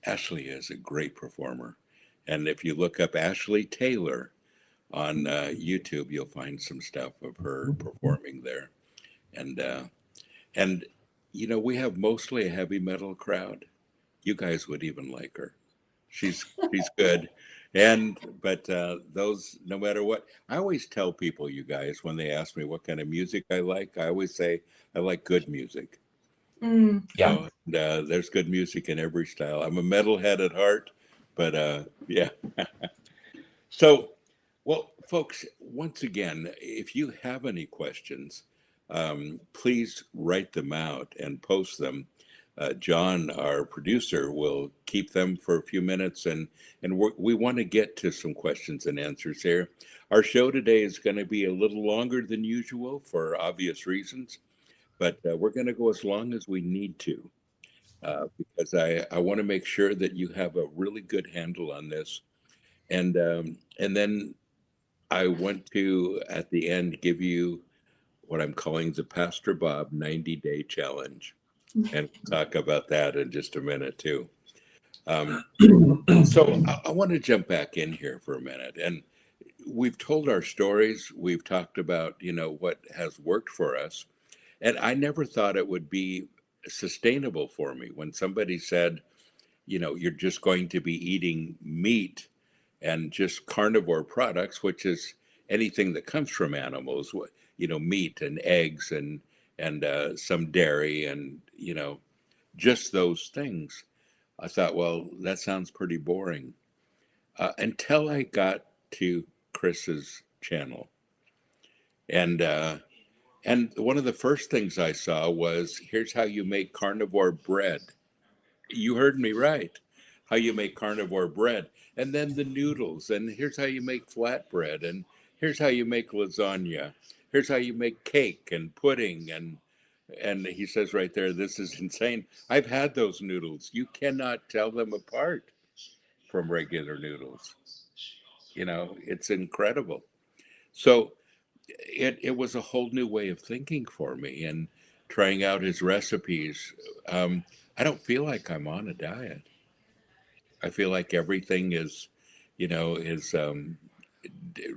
Ashley is a great performer. And if you look up Ashley Taylor on YouTube, you'll find some stuff of her performing there. And and we have mostly a heavy metal crowd. You guys would even like her. She's good. But those, no matter what, I always tell people, you guys, when they ask me what kind of music I like, I always say I like good music. Yeah. There's good music in every style. I'm a metalhead at heart, but yeah. So, well, folks, once again, if you have any questions, please write them out and post them. John, our producer, will keep them for a few minutes, and we want to get to some questions and answers here. Our show today is going to be a little longer than usual for obvious reasons, but we're going to go as long as we need to because I want to make sure that you have a really good handle on this, and then I want to at the end give you what I'm calling the Pastor Bob 90-day challenge. And we'll talk about that in just a minute too. So I want to jump back in here for a minute. And we've told our stories. We've talked about, what has worked for us. And I never thought it would be sustainable for me when somebody said, you're just going to be eating meat and just carnivore products, which is anything that comes from animals, meat and eggs and some dairy and, just those things. I thought, well, that sounds pretty boring. Until I got to Chris's channel. And one of the first things I saw was, here's how you make carnivore bread. You heard me right. How you make carnivore bread. And then the noodles. And here's how you make flatbread. And here's how you make lasagna. Here's how you make cake and pudding. And he says right there, this is insane. I've had those noodles. You cannot tell them apart from regular noodles. You know, it's incredible. So it was a whole new way of thinking for me and trying out his recipes. I don't feel like I'm on a diet. I feel like everything is,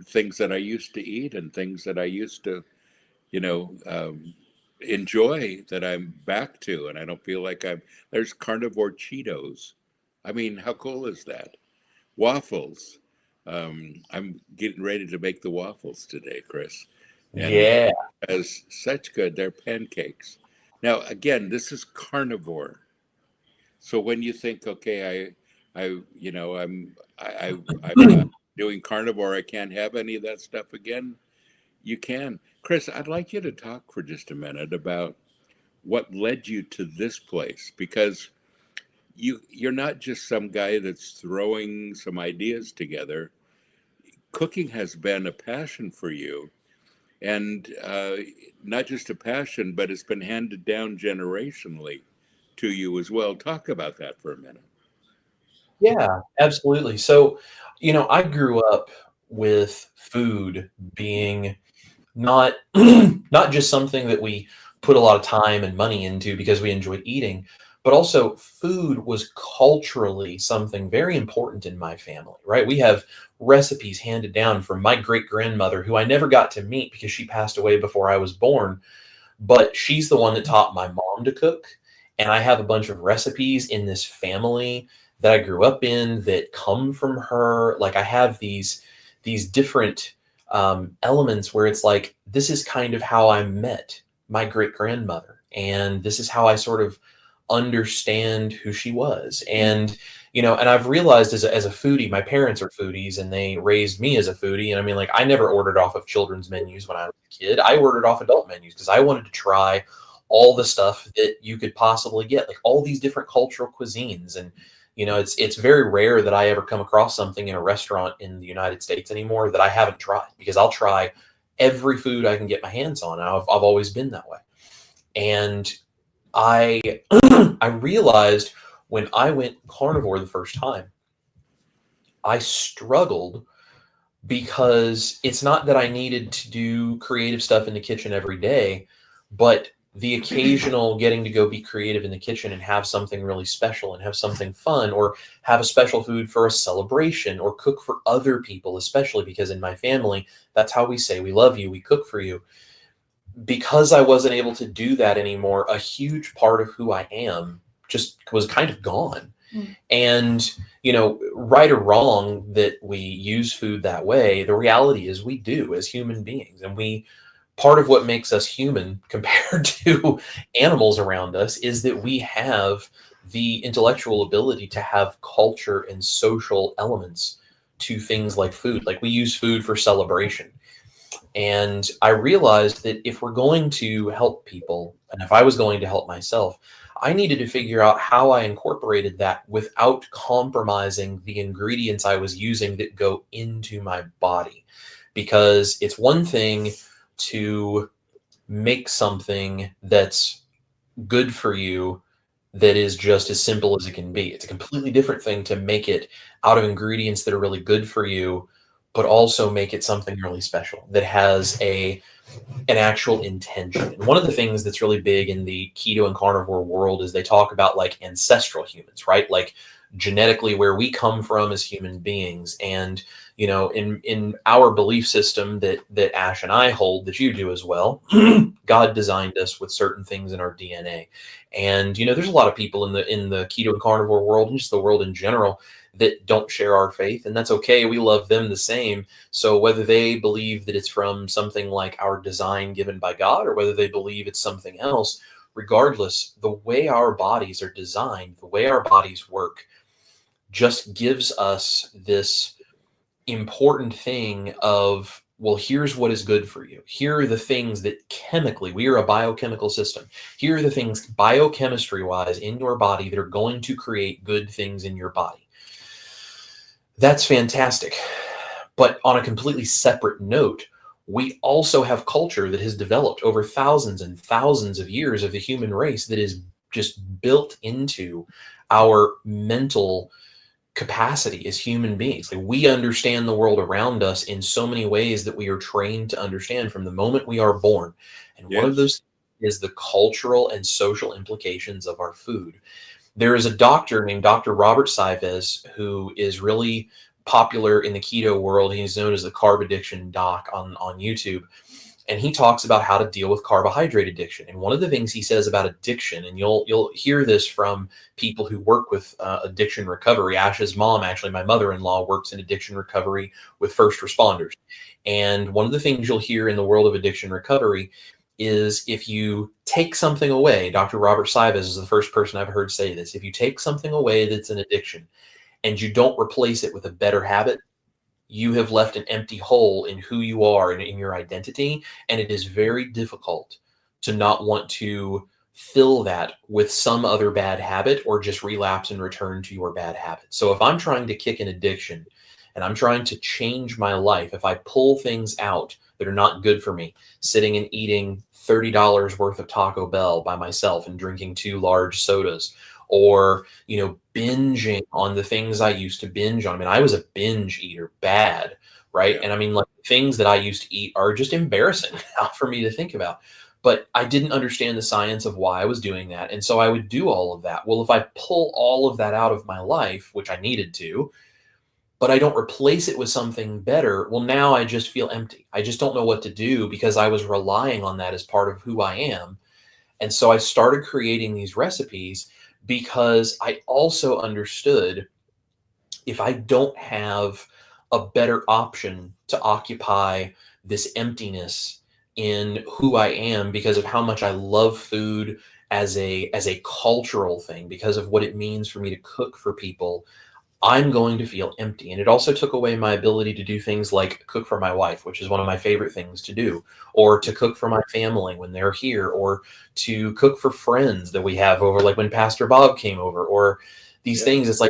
things that I used to eat and things that I used to, you know, um, enjoy that I'm back to. And I don't feel like there's carnivore Cheetos. I mean, how cool is that? Waffles. I'm getting ready to make the waffles today, Chris. And Yeah. as such good, they're pancakes. Now, again, this is carnivore. So when you think, okay, I'm doing carnivore, I can't have any of that stuff again. You can. Chris, I'd like you to talk for just a minute about what led you to this place, because you're not just some guy that's throwing some ideas together. Cooking has been a passion for you, and not just a passion, but it's been handed down generationally to you as well. Talk about that for a minute. Yeah, absolutely. So, I grew up with food being not not just something that we put a lot of time and money into because we enjoyed eating, but also food was culturally something very important in my family, right? We have recipes handed down from my great grandmother, who I never got to meet because she passed away before I was born, but she's the one that taught my mom to cook. And I have a bunch of recipes in this family that I grew up in that come from her. Like, I have these different elements where it's like, this is kind of how I met my great grandmother, and this is how I sort of understand who she was. And and I've realized as a foodie, my parents are foodies and they raised me as a foodie. And I mean, like, I never ordered off of children's menus when I was a kid. I ordered off adult menus because I wanted to try all the stuff that you could possibly get, like all these different cultural cuisines. And it's very rare that I ever come across something in a restaurant in the United States anymore that I haven't tried, because I'll try every food I can get my hands on. I've always been that way. And I I realized when I went carnivore the first time, I struggled because it's not that I needed to do creative stuff in the kitchen every day, but the occasional getting to go be creative in the kitchen and have something really special and have something fun, or have a special food for a celebration, or cook for other people, especially because in my family, that's how we say we love you, we cook for you. Because I wasn't able to do that anymore, a huge part of who I am just was kind of gone. Mm. And, right or wrong that we use food that way, the reality is we do as human beings. And part of what makes us human compared to animals around us is that we have the intellectual ability to have culture and social elements to things like food. Like, we use food for celebration. And I realized that if we're going to help people, and if I was going to help myself, I needed to figure out how I incorporated that without compromising the ingredients I was using that go into my body. Because it's one thing to make something that's good for you that is just as simple as it can be. It's a completely different thing to make it out of ingredients that are really good for you, but also make it something really special that has an actual intention. And one of the things that's really big in the keto and carnivore world is they talk about like ancestral humans, right? Like genetically where we come from as human beings. And in our belief system that Ash and I hold, that you do as well, God designed us with certain things in our DNA. And there's a lot of people in the keto and carnivore world, and just the world in general, that don't share our faith, and that's okay. We love them the same. So whether they believe that it's from something like our design given by God, or whether they believe it's something else, regardless, the way our bodies are designed, the way our bodies work, just gives us this important thing of, well, here's what is good for you. Here are the things that chemically, we are a biochemical system. Here are the things biochemistry wise in your body that are going to create good things in your body. That's fantastic. But on a completely separate note, we also have culture that has developed over thousands and thousands of years of the human race that is just built into our mental capacity as human beings. Like, we understand the world around us in so many ways that we are trained to understand from the moment we are born. And one of Yes. those is the cultural and social implications of our food. There is a doctor named Dr. Robert Saives who is really popular in the keto world. He's known as the carb addiction doc on YouTube. And he talks about how to deal with carbohydrate addiction. And one of the things he says about addiction, and you'll hear this from people who work with addiction recovery. Ash's mom, actually, my mother-in-law, works in addiction recovery with first responders. And one of the things you'll hear in the world of addiction recovery is, if you take something away, Dr. Robert Saives is the first person I've heard say this, if you take something away that's an addiction and you don't replace it with a better habit, you have left an empty hole in who you are and in your identity. And it is very difficult to not want to fill that with some other bad habit or just relapse and return to your bad habit. So if I'm trying to kick an addiction and I'm trying to change my life, if I pull things out that are not good for me, sitting and eating $30 worth of Taco Bell by myself and drinking 2 large sodas, or, binging on the things I used to binge on. I mean, I was a binge eater, bad, right? Yeah. And I mean, like, things that I used to eat are just embarrassing now for me to think about. But I didn't understand the science of why I was doing that. And so I would do all of that. Well, if I pull all of that out of my life, which I needed to, but I don't replace it with something better, well, now I just feel empty. I just don't know what to do because I was relying on that as part of who I am. And so I started creating these recipes because I also understood, if I don't have a better option to occupy this emptiness in who I am because of how much I love food as a cultural thing, because of what it means for me to cook for people, I'm going to feel empty. And it also took away my ability to do things like cook for my wife, which is one of my favorite things to do, or to cook for my family when they're here, or to cook for friends that we have over, like when Pastor Bob came over, or these Yeah. things. It's like,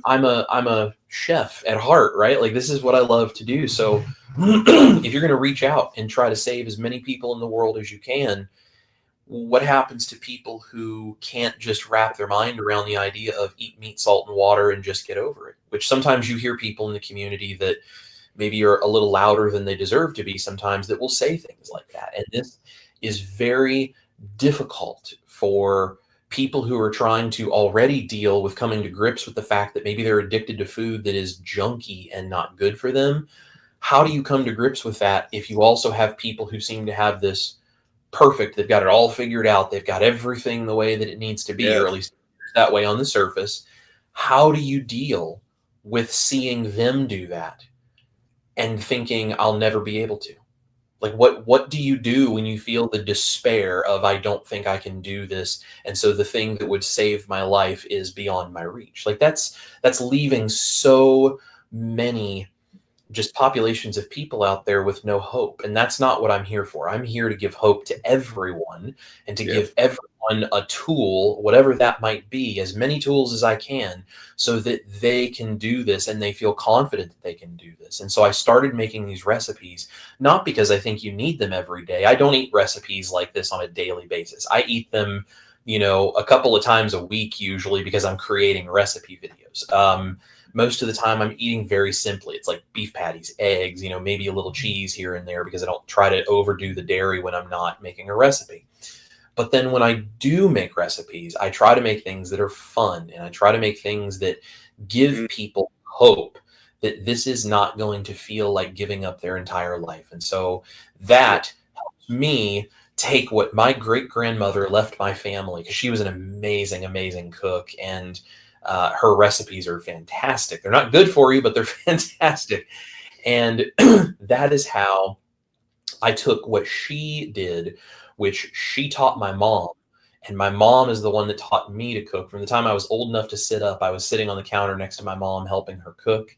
I'm a chef at heart, right? Like, this is what I love to do. So if you're going to reach out and try to save as many people in the world as you can, what happens to people who can't just wrap their mind around the idea of eat meat, salt, and water and just get over it? Which sometimes you hear people in the community that maybe are a little louder than they deserve to be sometimes that will say things like that. And this is very difficult for people who are trying to already deal with coming to grips with the fact that maybe they're addicted to food that is junky and not good for them. How do you come to grips with that if you also have people who seem to have this perfect, they've got it all figured out, they've got everything the way that it needs to be, or at Yes. least that way on the surface? How do you deal with seeing them do that and thinking, I'll never be able to? Like, what do you do when you feel the despair of, I don't think I can do this, and so the thing that would save my life is beyond my reach? Like, that's leaving so many just populations of people out there with no hope. And that's not what I'm here for. I'm here to give hope to everyone and to Yes. give everyone a tool, whatever that might be, as many tools as I can, so that they can do this and they feel confident that they can do this. And so I started making these recipes, not because I think you need them every day. I don't eat recipes like this on a daily basis. I eat them, a couple of times a week, usually, because I'm creating recipe videos. Most of the time I'm eating very simply. It's like beef patties, eggs, maybe a little cheese here and there, because I don't try to overdo the dairy when I'm not making a recipe. But then when I do make recipes, I try to make things that are fun, and I try to make things that give people hope that this is not going to feel like giving up their entire life. And so that helps me take what my great grandmother left my family, because she was an amazing, amazing cook, and her recipes are fantastic. They're not good for you, but they're fantastic. And that is how I took what she did, which she taught my mom. And my mom is the one that taught me to cook. From the time I was old enough to sit up, I was sitting on the counter next to my mom, helping her cook.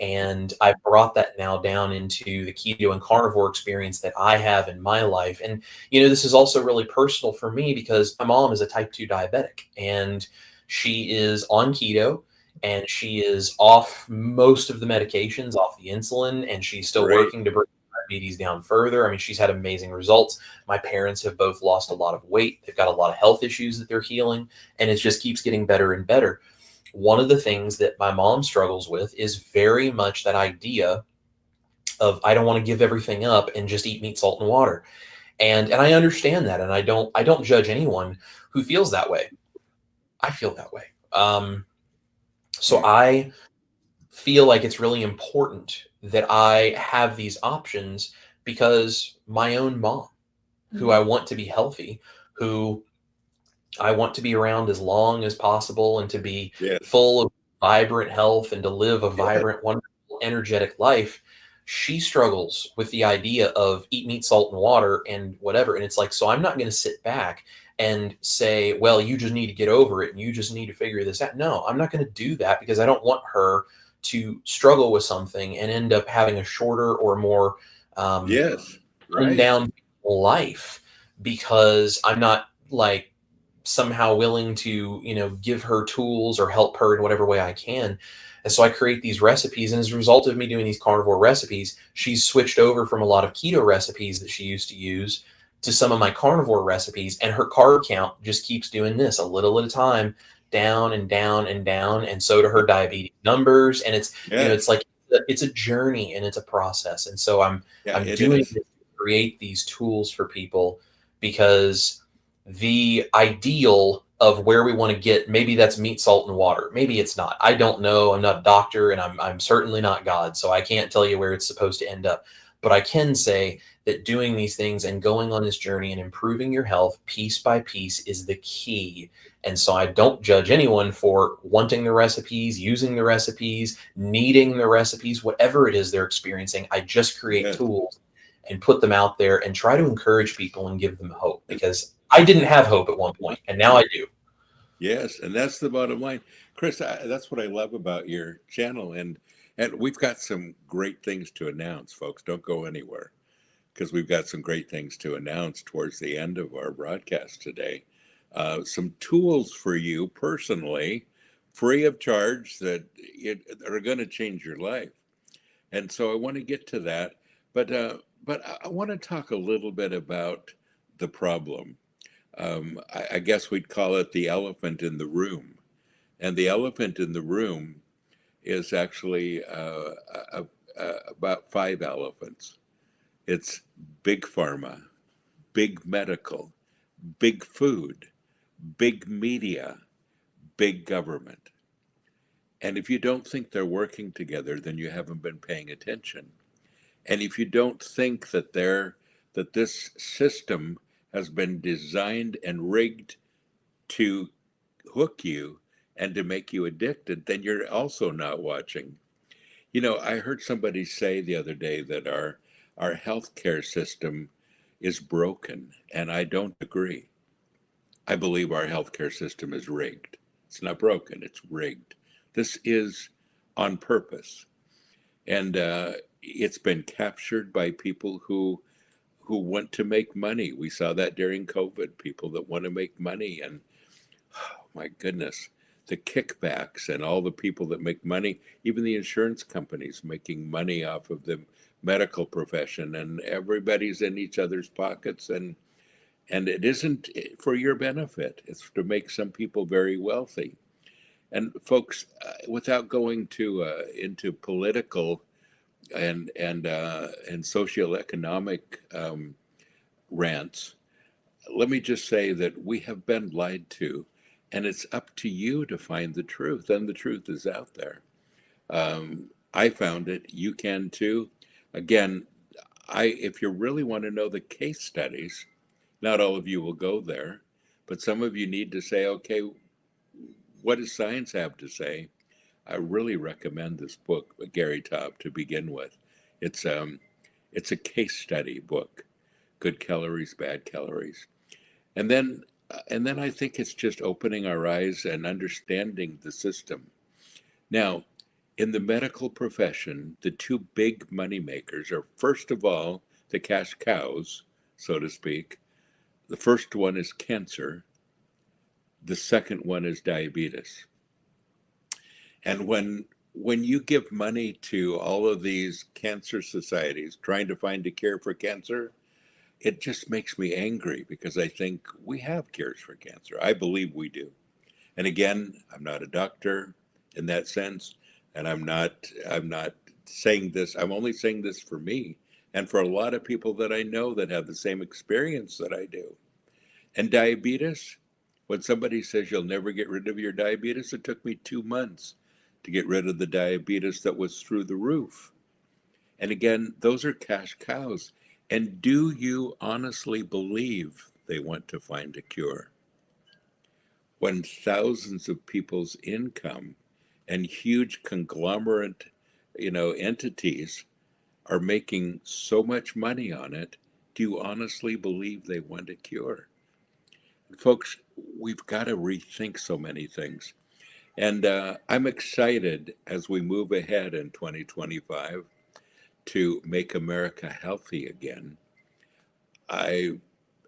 And I brought that now down into the keto and carnivore experience that I have in my life. And, this is also really personal for me, because my mom is a type 2 diabetic, and she is on keto, and she is off most of the medications, off the insulin, and she's still Great. working to bring diabetes down further. I mean, she's had amazing results. My parents have both lost a lot of weight. They've got a lot of health issues that they're healing, and it just keeps getting better and better. One of the things that my mom struggles with is very much that idea of, I don't want to give everything up and just eat meat, salt, and water. And I understand that, and I don't judge anyone who feels that way. I feel that way. So I feel like it's really important that I have these options, because my own mom, who I want to be healthy, who I want to be around as long as possible and to be Yes. full of vibrant health and to live a Yes. vibrant, wonderful, energetic life, she struggles with the idea of eat meat, salt, and water and whatever. And it's like, so I'm not going to sit back and say, well, you just need to get over it and you just need to figure this out. No, I'm not going to do that, because I don't want her to struggle with something and end up having a shorter or more Yes. toned Right. down life, because I'm not like somehow willing to, give her tools or help her in whatever way I can. And so I create these recipes. And as a result of me doing these carnivore recipes, she's switched over from a lot of keto recipes that she used to use to some of my carnivore recipes. And her carb count just keeps doing this a little at a time, down and down and down. And so do her diabetes numbers. And it's, Yes. it's like, it's a journey and it's a process. And so I'm It doing is. this to create these tools for people, because the ideal of where we want to get, maybe that's meat, salt, and water. Maybe it's not. I don't know. I'm not a doctor, and I'm certainly not God, so I can't tell you where it's supposed to end up. But I can say that doing these things and going on this journey and improving your health piece by piece is the key. And so I don't judge anyone for wanting the recipes, using the recipes, needing the recipes, whatever it is they're experiencing. I just create Yes. tools and put them out there and try to encourage people and give them hope, because I didn't have hope at one point, and now I do. Yes, and that's the bottom line, Chris. That's what I love about your channel, and we've got some great things to announce, folks. Don't go anywhere, because we've got some great things to announce towards the end of our broadcast today. Some tools for you personally, free of charge, that are going to change your life. And so I want to get to that, but I want to talk a little bit about the problem. I guess we'd call it the elephant in the room. And the elephant in the room is actually about five elephants. It's big pharma, big medical, big food, big media, big government. And if you don't think they're working together, then you haven't been paying attention. And if you don't think that this system has been designed and rigged to hook you and to make you addicted, then you're also not watching. I heard somebody say the other day that our healthcare system is broken, and I don't agree. I believe our healthcare system is rigged. It's not broken, it's rigged. This is on purpose. And it's been captured by people who want to make money. We saw that during COVID, people that want to make money. And oh, my goodness, the kickbacks and all the people that make money, even the insurance companies making money off of the medical profession, and everybody's in each other's pockets. And it isn't for your benefit. It's to make some people very wealthy. And folks, without going into political and socioeconomic rants, let me just say that we have been lied to, and it's up to you to find the truth, and the truth is out there. I found it. You can too. Again, if you really want to know the case studies, not all of you will go there, but some of you need to say, okay, what does science have to say? I really recommend this book by Gary Taub to begin with. It's it's a case study book, good calories, bad calories, and then I think it's just opening our eyes and understanding the system. Now, in the medical profession, the two big money makers are, first of all, the cash cows, so to speak. The first one is cancer. The second one is diabetes. And when you give money to all of these cancer societies trying to find a cure for cancer, it just makes me angry because I think we have cures for cancer. I believe we do. And again, I'm not a doctor in that sense, and I'm not saying this, I'm only saying this for me and for a lot of people that I know that have the same experience that I do. And diabetes, when somebody says you'll never get rid of your diabetes, it took me 2 months to get rid of the diabetes that was through the roof. And again, those are cash cows. And do you honestly believe they want to find a cure? When thousands of people's income and huge conglomerate, entities are making so much money on it, do you honestly believe they want a cure? Folks, we've got to rethink so many things. And I'm excited as we move ahead in 2025 to make America healthy again. I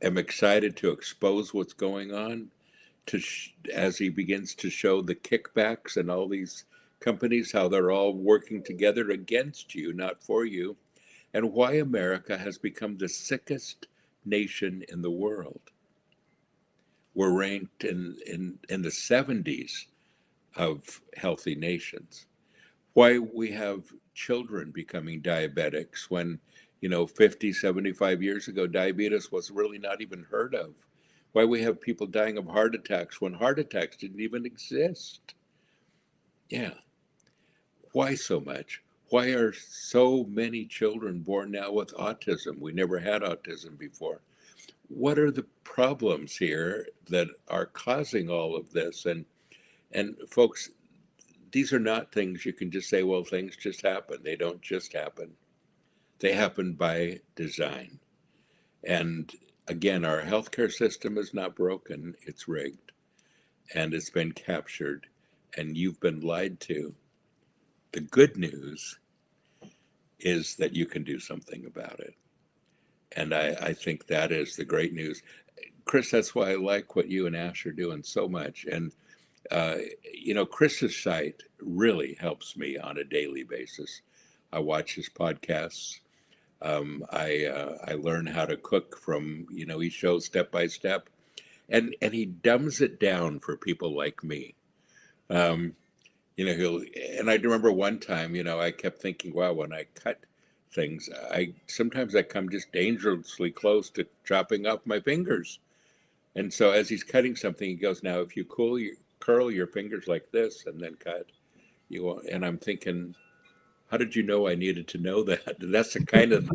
am excited to expose what's going on as he begins to show the kickbacks and all these companies, how they're all working together against you, not for you, and why America has become the sickest nation in the world. We're ranked in the 70s of healthy nations. Why we have children becoming diabetics when, 50, 75 years ago, diabetes was really not even heard of. Why we have people dying of heart attacks when heart attacks didn't even exist. Yeah. Why so much? Why are so many children born now with autism? We never had autism before. What are the problems here that are causing all of this? And folks, these are not things you can just say, well, things just happen. They don't just happen. They happen by design. And again, our healthcare system is not broken, it's rigged. And it's been captured, and you've been lied to. The good news is that you can do something about it. And I think that is the great news. Chris, that's why I like what you and Ash are doing so much. And Chris's site really helps me on a daily basis. I watch his podcasts. I learn how to cook from, he shows step by step, and he dumbs it down for people like me. Um, and I remember one time, I kept thinking, wow, when I cut things, sometimes I come just dangerously close to chopping off my fingers. And so as he's cutting something, he goes, now, if you curl your fingers like this and then cut, you won't. And I'm thinking, how did you know I needed to know that? That's the kind of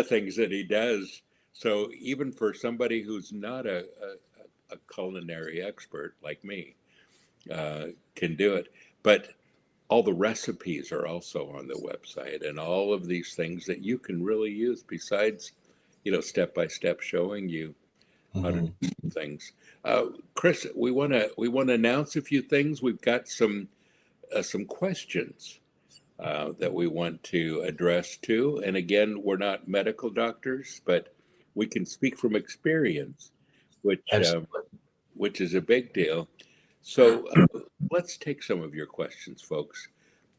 things that he does. So even for somebody who's not a culinary expert like me, can do it. But all the recipes are also on the website, and all of these things that you can really use besides, step by step showing you how to do things. Chris, we want to announce a few things. We've got some questions that we want to address too. And again, we're not medical doctors, but we can speak from experience, which which is a big deal. So let's take some of your questions, folks.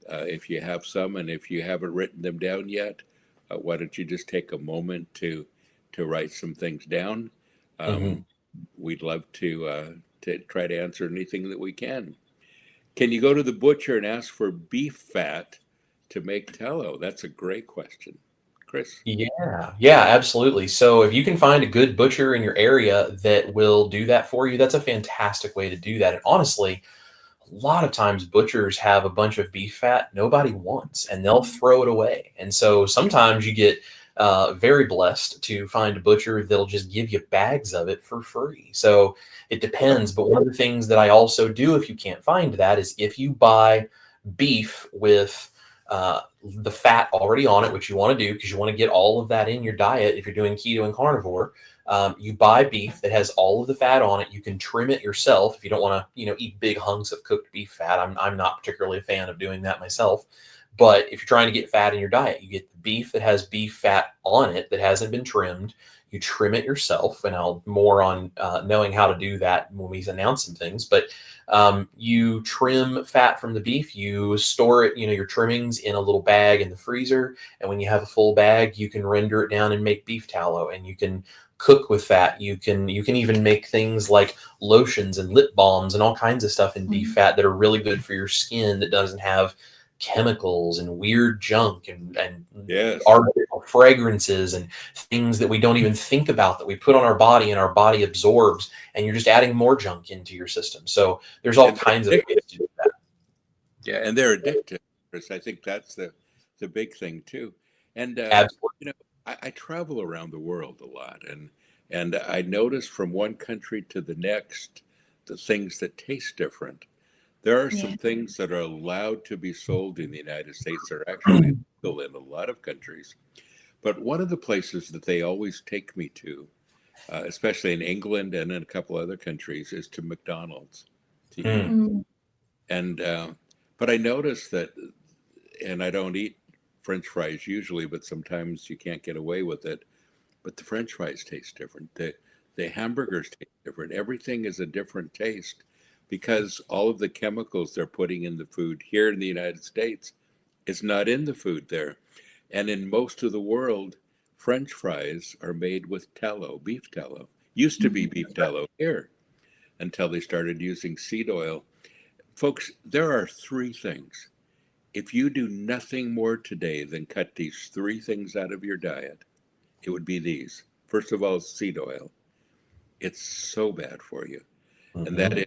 If you have some, and if you haven't written them down yet, why don't you just take a moment to write some things down? We'd love to try to answer anything that we can. Can you go to the butcher and ask for beef fat to make tallow? That's a great question. Chris? Yeah, absolutely. So if you can find a good butcher in your area that will do that for you, that's a fantastic way to do that. And honestly, a lot of times butchers have a bunch of beef fat nobody wants, and they'll throw it away. And so sometimes you get very blessed to find a butcher that'll just give you bags of it for free. So it depends. But one of the things that I also do, if you can't find that, is if you buy beef with the fat already on it, which you want to do because you want to get all of that in your diet if you're doing keto and carnivore. You buy beef that has all of the fat on it. You can trim it yourself if you don't want to, eat big hunks of cooked beef fat. I'm not particularly a fan of doing that myself. But if you're trying to get fat in your diet, you get the beef that has beef fat on it that hasn't been trimmed. You trim it yourself, and I'll more on knowing how to do that when we announce some things. But you trim fat from the beef, you store it, your trimmings in a little bag in the freezer. And when you have a full bag, you can render it down and make beef tallow, and you can cook with fat. You can even make things like lotions and lip balms and all kinds of stuff in beef fat that are really good for your skin, that doesn't have chemicals and weird junk and Yes. artificial fragrances and things that we don't even think about, that we put on our body and our body absorbs, and you're just adding more junk into your system. So there's all kinds of ways to do that. Yeah, and they're addictive, Chris. I think that's the big thing too. And Absolutely. I travel around the world a lot, and I notice from one country to the next the things that taste different. There are some things that are allowed to be sold in the United States that are actually legal in a lot of countries. But one of the places that they always take me to, especially in England and in a couple other countries, is to McDonald's to eat. And but I noticed that, and I don't eat French fries usually, but sometimes you can't get away with it. But the French fries taste different. The hamburgers taste different. Everything is a different taste because all of the chemicals they're putting in the food here in the United States is not in the food there. And in most of the world, French fries are made with tallow, beef tallow. Used to be beef tallow here until they started using seed oil. Folks, there are three things. If you do nothing more today than cut these three things out of your diet, it would be these. First of all, seed oil. It's so bad for you. And that is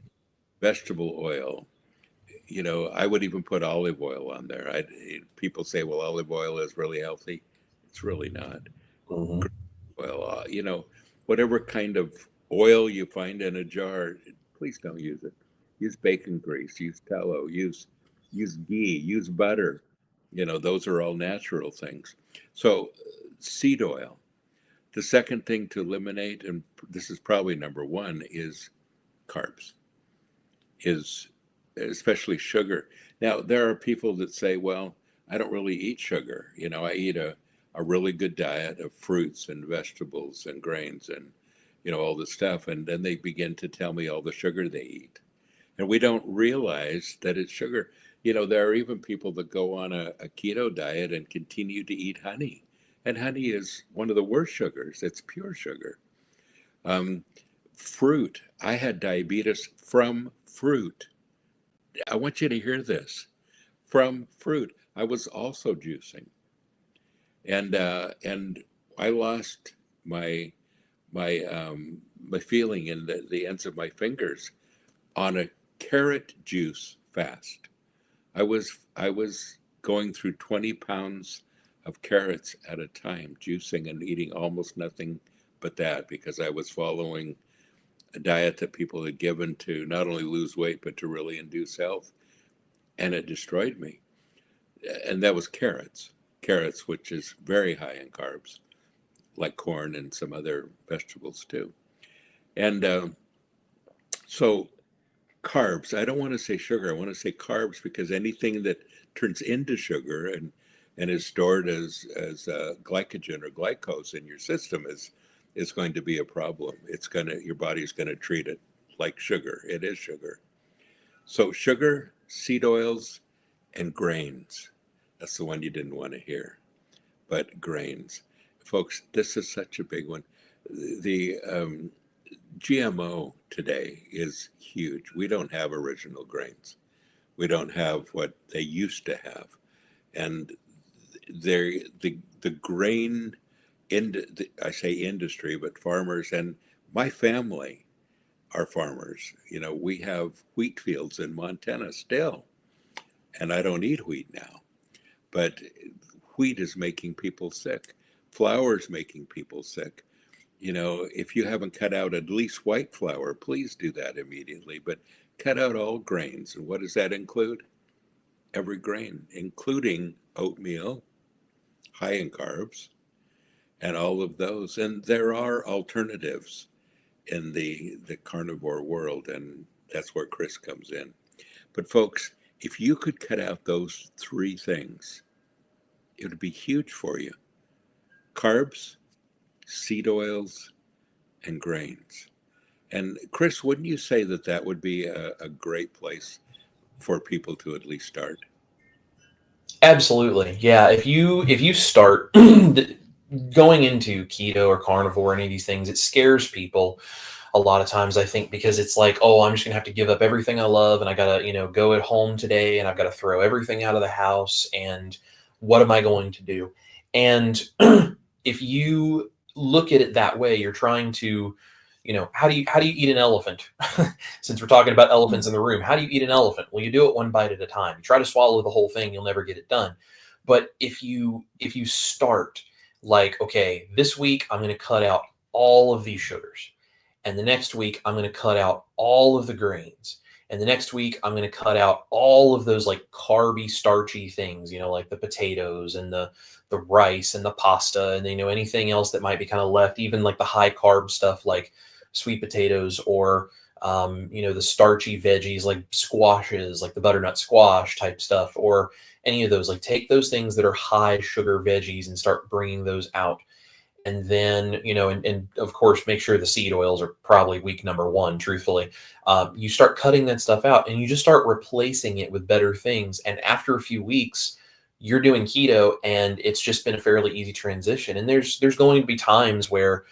vegetable oil. I would even put olive oil on there. People say, well, olive oil is really healthy. It's really not. Well, whatever kind of oil you find in a jar, please don't use it. Use bacon grease, use tallow, use ghee, use butter. Those are all natural things. So, seed oil. The second thing to eliminate, and this is probably number one, is carbs. Is especially sugar. Now, there are people that say, well, I don't really eat sugar. I eat a really good diet of fruits and vegetables and grains and, all this stuff. And then they begin to tell me all the sugar they eat. And we don't realize that it's sugar. There are even people that go on a keto diet and continue to eat honey. And honey is one of the worst sugars. It's pure sugar. Um, Fruit. I had diabetes from fruit. I want you to hear this. From fruit. I was also juicing, and I lost my my feeling in the ends of my fingers on a carrot juice fast. I was going through 20 pounds of carrots at a time, juicing and eating almost nothing but that because I was following a diet that people had given to not only lose weight but to really induce health, and it destroyed me. And that was carrots, which is very high in carbs, like corn and some other vegetables too. And so carbs. I don't want to say sugar. I want to say carbs because anything that turns into sugar and is stored as glycogen or glycose in your system is going to be a problem. Your body's gonna treat it like sugar. It is sugar. So sugar, seed oils, and grains. That's the one you didn't want to hear. But grains, folks, this is such a big one. The GMO today is huge. We don't have original grains. We don't have what they used to have, and the grain I say industry, but farmers and my family are farmers. We have wheat fields in Montana still, and I don't eat wheat now, but wheat is making people sick. Flour is making people sick. If you haven't cut out at least white flour, please do that immediately. But cut out all grains. And what does that include? Every grain, including oatmeal, high in carbs, and all of those. And there are alternatives in the carnivore world, and that's where Chris comes in. But folks, if you could cut out those three things, it would be huge for you. Carbs, seed oils, and grains. And Chris, wouldn't you say that that would be a great place for people to at least start? Absolutely. Yeah. If you start going into keto or carnivore, any of these things, it scares people a lot of times, I think, because it's like, oh, I'm just gonna have to give up everything I love, and I gotta, go at home today, and I've got to throw everything out of the house, and what am I going to do? And if you look at it that way, you're trying to, how do you eat an elephant? Since we're talking about elephants in the room, how do you eat an elephant? Well, you do it one bite at a time. You try to swallow the whole thing, you'll never get it done. But if you start like, okay, this week I'm going to cut out all of these sugars, and the next week I'm going to cut out all of the grains, and the next week I'm going to cut out all of those like carby, starchy things, like the potatoes and the rice and the pasta, and anything else that might be kind of left, even like the high carb stuff like sweet potatoes, or the starchy veggies like squashes, like the butternut squash type stuff, or any of those. Like, take those things that are high sugar veggies and start bringing those out. And then, and of course, make sure the seed oils are probably week number one, truthfully. You start cutting that stuff out, and you just start replacing it with better things. And after a few weeks, you're doing keto, and it's just been a fairly easy transition. And there's going to be times where,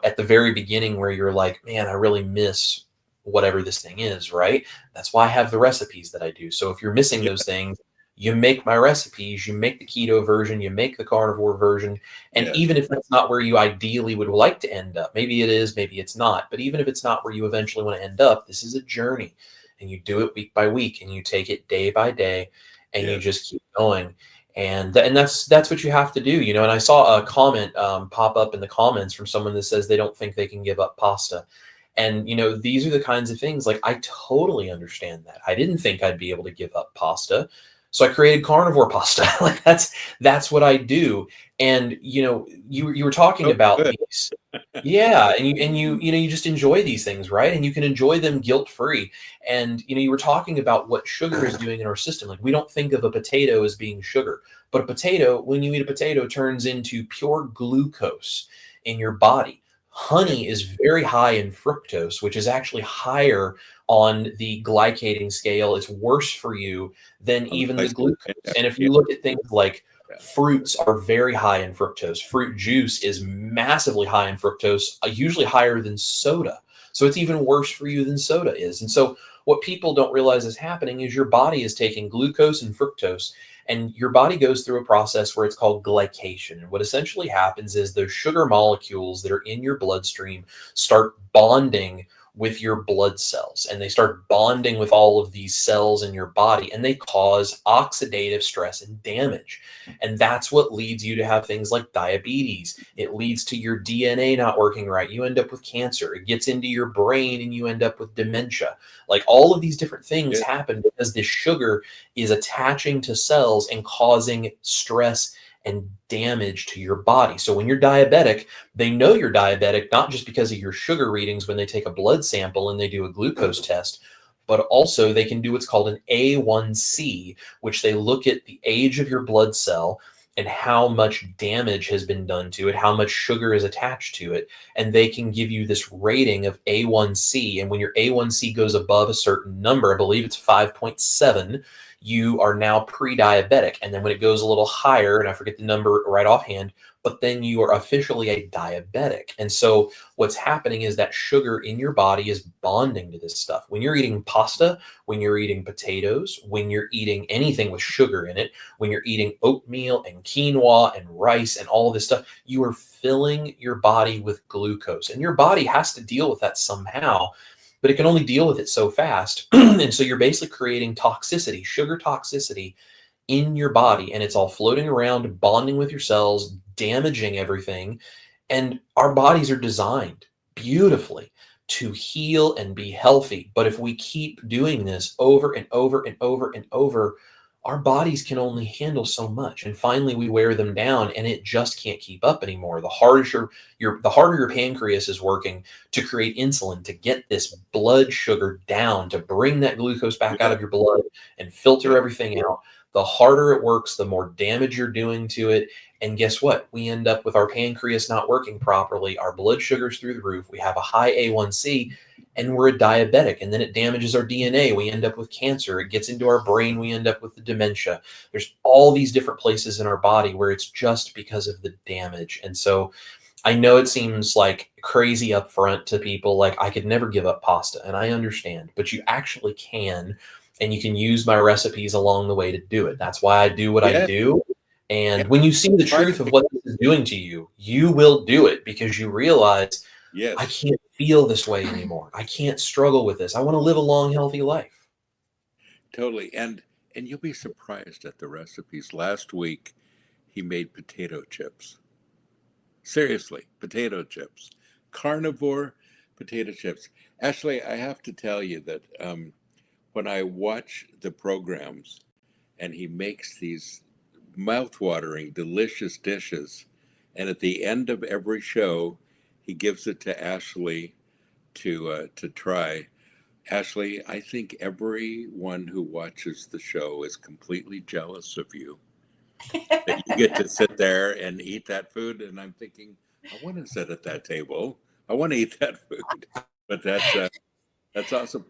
at the very beginning, where you're like, man, I really miss whatever this thing is, right? That's why I have the recipes that I do. So if you're missing those things, you make my recipes, you make the keto version, you make the carnivore version. And even if that's not where you ideally would like to end up, maybe it is, maybe it's not, but even if it's not where you eventually want to end up, this is a journey, and you do it week by week, and you take it day by day, and you just keep going. And that's what you have to do, And I saw a comment pop up in the comments from someone that says they don't think they can give up pasta. And, these are the kinds of things, like, I totally understand that. I didn't think I'd be able to give up pasta, so I created carnivore pasta. Like, that's what I do. And, you were talking about these. Yeah. And you just enjoy these things, right? And you can enjoy them guilt-free. And, you were talking about what sugar is doing in our system. Like, we don't think of a potato as being sugar, but a potato, when you eat a potato, turns into pure glucose in your body. Honey is very high in fructose, which is actually higher on the glycating scale. It's worse for you than even the glucose. And if you look at things like fruits are very high in fructose. Fruit juice is massively high in fructose, usually higher than soda. So it's even worse for you than soda is. And so what people don't realize is happening is your body is taking glucose and fructose, and your body goes through a process where it's called glycation. And what essentially happens is those sugar molecules that are in your bloodstream start bonding with your blood cells, and they start bonding with all of these cells in your body, and they cause oxidative stress and damage. And that's what leads you to have things like diabetes. It leads to your DNA not working right. You end up with cancer. It gets into your brain, and you end up with dementia. Like, all of these different things happen because this sugar is attaching to cells and causing stress and damage to your body. So when you're diabetic, they know you're diabetic, not just because of your sugar readings when they take a blood sample and they do a glucose test, but also they can do what's called an A1C, which they look at the age of your blood cell and how much damage has been done to it, how much sugar is attached to it. And they can give you this rating of A1C. And when your A1C goes above a certain number, I believe it's 5.7, you are now pre-diabetic. And then when it goes a little higher, and I forget the number right offhand, but then you are officially a diabetic. And so what's happening is that sugar in your body is bonding to this stuff. When you're eating pasta, when you're eating potatoes, when you're eating anything with sugar in it, when you're eating oatmeal and quinoa and rice and all of this stuff, you are filling your body with glucose. And your body has to deal with that somehow, but it can only deal with it so fast. And so you're basically creating toxicity, sugar toxicity in your body, and it's all floating around, bonding with your cells, damaging everything. And our bodies are designed beautifully to heal and be healthy. But if we keep doing this over and over and over and over, our bodies can only handle so much. And finally we wear them down, and it just can't keep up anymore. The harder your pancreas is working to create insulin, to get this blood sugar down, to bring that glucose back out of your blood and filter everything out, the harder it works, the more damage you're doing to it. And guess what? We end up with our pancreas not working properly, our blood sugar's through the roof, we have a high A1C, and we're a diabetic. And then it damages our DNA. We end up with cancer. It gets into our brain. We end up with the dementia. There's all these different places in our body where it's just because of the damage. And so I know it seems like crazy up front to people, like I could never give up pasta, and I understand, but you actually can, and you can use my recipes along the way to do it. That's why I do what I Yeah. do. Yeah. And when you see the truth of what this is doing to you, you will do it because you realize, Yes. I can't feel this way anymore. I can't struggle with this. I want to live a long, healthy life. Totally. And you'll be surprised at the recipes. Last week he made potato chips. Seriously, potato chips. Carnivore potato chips. Ashley, I have to tell you that when I watch the programs and he makes these mouth-watering, delicious dishes, and at the end of every show, he gives it to Ashley to try. Ashley, I think everyone who watches the show is completely jealous of you that you get to sit there and eat that food. And I'm thinking, I want to sit at that table. I want to eat that food. But that's awesome.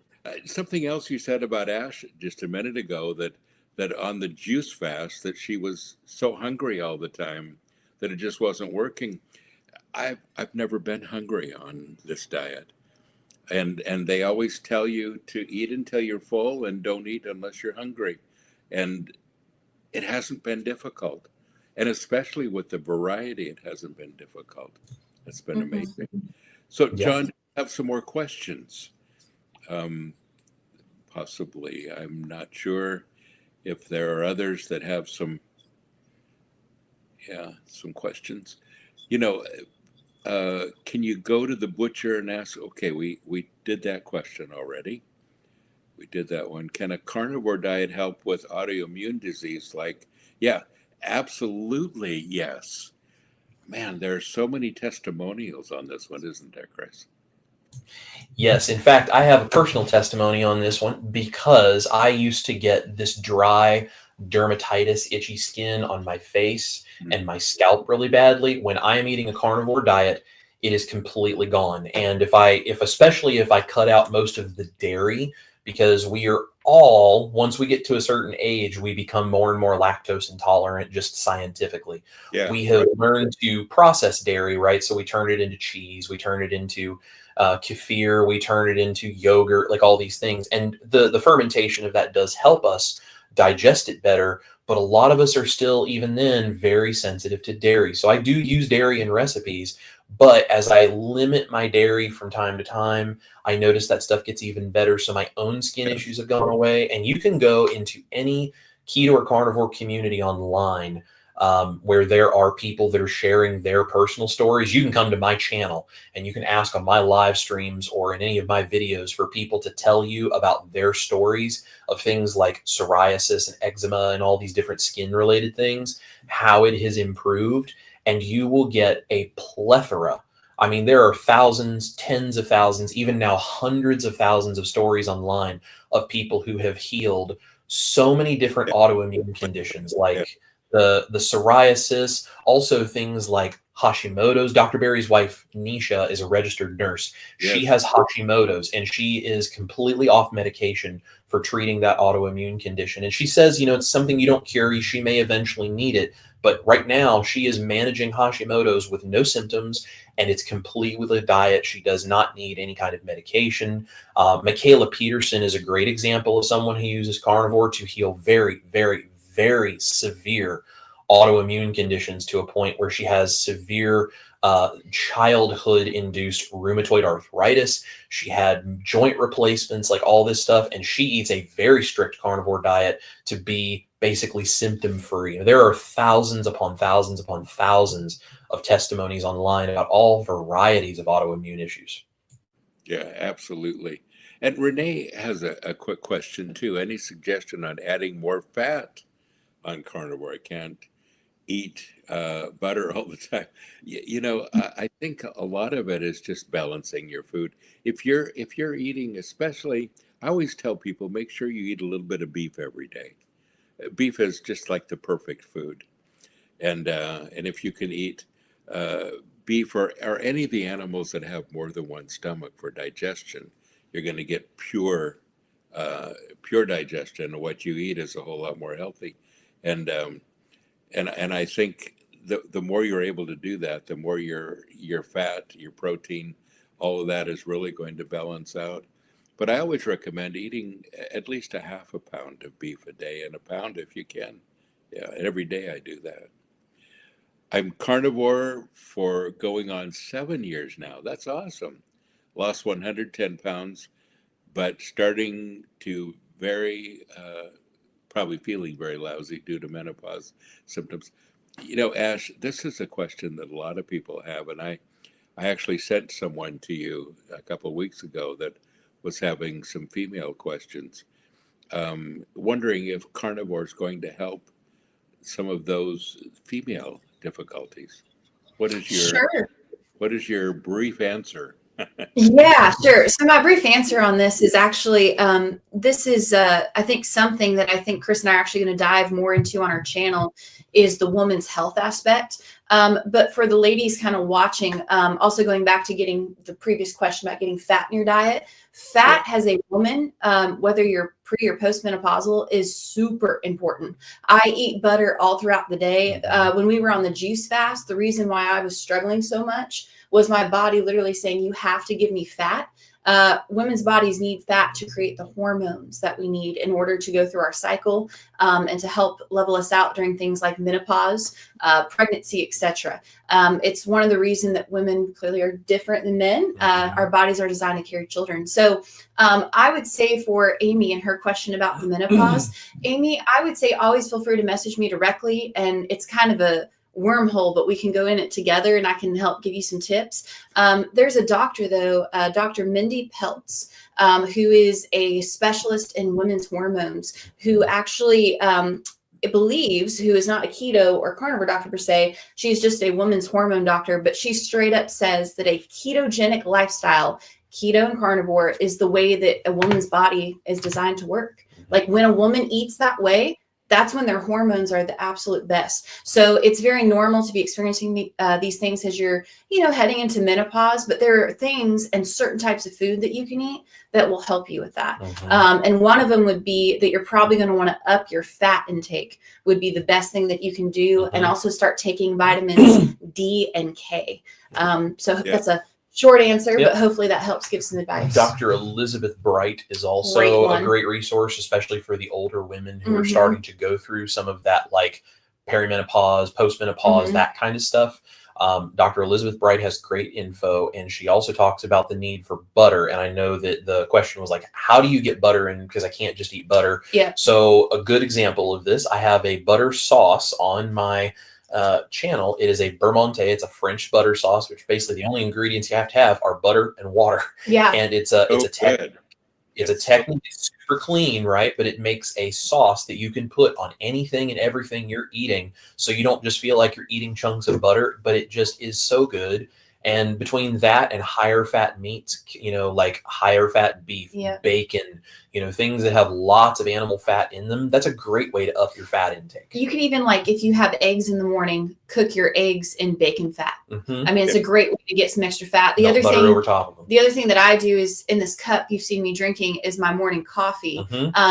Something else you said about Ash just a minute ago, that on the juice fast that she was so hungry all the time that it just wasn't working. I've never been hungry on this diet. And they always tell you to eat until you're full and don't eat unless you're hungry. And it hasn't been difficult. And especially with the variety, it hasn't been difficult. It's been amazing. So, Yeah. John, do you have some more questions? Um, Possibly. I'm not sure if there are others that have some, yeah, some questions. You know, can you go to the butcher and ask? Okay, we did that question already. We did that one. Can a carnivore diet help with autoimmune disease? Like, yeah, absolutely, yes. Man, there are so many testimonials on this one, isn't there, Chris? Yes. In fact, I have a personal testimony on this one because I used to get this dry dermatitis, itchy skin on my face Mhm. and my scalp really badly. When I am eating a carnivore diet, it is completely gone. And especially if I cut out most of the dairy, because we are all, once we get to a certain age, we become more and more lactose intolerant, just scientifically. Yeah, We have right. learned to process dairy, right? So we turn it into cheese, we turn it into kefir, we turn it into yogurt, like all these things. And the fermentation of that does help us digest it better. But a lot of us are still, even then, very sensitive to dairy. So I do use dairy in recipes, but as I limit my dairy from time to time, I notice that stuff gets even better. So my own skin Yeah. issues have gone away. And you can go into any keto or carnivore community online, where there are people that are sharing their personal stories. You can come to my channel and you can ask on my live streams or in any of my videos for people to tell you about their stories of things like psoriasis and eczema and all these different skin related things, how it has improved. And you will get a plethora. I mean, there are thousands, tens of thousands, even now hundreds of thousands of stories online of people who have healed so many different autoimmune conditions, Yeah. like the psoriasis, also things like Hashimoto's. Dr. Barry's wife, Nisha, is a registered nurse. She Yes. has Hashimoto's and she is completely off medication for treating that autoimmune condition. And she says, it's something you don't cure. She may eventually need it. But right now, she is managing Hashimoto's with no symptoms, and it's complete with a diet. She does not need any kind of medication. Michaela Peterson is a great example of someone who uses carnivore to heal very, very, very severe autoimmune conditions to a point where she has severe childhood induced rheumatoid arthritis. She had joint replacements, like all this stuff. And she eats a very strict carnivore diet to be basically symptom free. There are thousands upon thousands upon thousands of testimonies online about all varieties of autoimmune issues. Yeah, absolutely. And Renee has a quick question too. Any suggestion on adding more fat on carnivore? I can't eat butter all the time. I think a lot of it is just balancing your food. If you're eating, especially, I always tell people make sure you eat a little bit of beef every day. beef is just like the perfect food. And if you can eat beef or any of the animals that have more than one stomach for digestion, you're going to get uh, pure digestion. And what you eat is a whole lot more healthy. And and I think the more you're able to do that, the more your fat, your protein, all of that is really going to balance out. But I always recommend eating at least a half a pound of beef a day, and a pound if you can. Yeah, and every day I do that. I'm carnivore for going on 7 years now. That's awesome. Lost 110 pounds, but starting to probably feeling very lousy due to menopause symptoms. Ash, this is a question that a lot of people have, and I actually sent someone to you a couple of weeks ago that was having some female questions, wondering if carnivore is going to help some of those female difficulties. What is your Sure. what is your brief answer? Yeah, sure. So my brief answer on this is actually, this is, I think something that I think Chris and I are actually going to dive more into on our channel is the woman's health aspect. But for the ladies kind of watching, also going back to getting the previous question about getting fat in your diet, Yeah. fat as a woman, whether you're pre or postmenopausal, is super important. I eat butter all throughout the day. When we were on the juice fast, the reason why I was struggling so much was my body literally saying, you have to give me fat. Women's bodies need fat to create the hormones that we need in order to go through our cycle, and to help level us out during things like menopause, pregnancy, etc. It's one of the reasons that women clearly are different than men. Our bodies are designed to carry children. So I would say for Amy and her question about the menopause, Amy, I would say always feel free to message me directly. And it's kind of a wormhole, but we can go in it together and I can help give you some tips. There's a doctor though, Dr. Mindy Peltz, who is a specialist in women's hormones, who actually believes, who is not a keto or carnivore doctor per se, she's just a women's hormone doctor, but she straight up says that a ketogenic lifestyle, keto and carnivore, is the way that a woman's body is designed to work. Like when a woman eats that way, that's when their hormones are the absolute best. So it's very normal to be experiencing these things as you're, heading into menopause, but there are things and certain types of food that you can eat that will help you with that. And one of them would be that you're probably going to want to up your fat intake, would be the best thing that you can do. And also start taking vitamins D and K. So that's a short answer, but hopefully that helps give some advice. Dr. Elizabeth Bright is also a great resource, especially for the older women who are starting to go through some of that, like perimenopause, postmenopause, that kind of stuff. Dr. Elizabeth Bright has great info, and she also talks about the need for butter. And I know that the question was like, how do you get butter in? Because I can't just eat butter. Yeah. So a good example of this, I have a butter sauce on my channel. It is a Bermonte. It's a French butter sauce, which basically the only ingredients you have to have are butter and water. Yeah. And it's a technically super clean, right? But it makes a sauce that you can put on anything and everything you're eating. So you don't just feel like you're eating chunks of butter, but it just is so good. And between that and higher fat meats, like higher fat beef, bacon, things that have lots of animal fat in them, that's a great way to up your fat intake. You can even, like, if you have eggs in the morning, cook your eggs in bacon fat. I mean, it's a great way to get some extra fat. The other thing over top of them. The other thing that I do is, in this cup you've seen me drinking, is my morning coffee.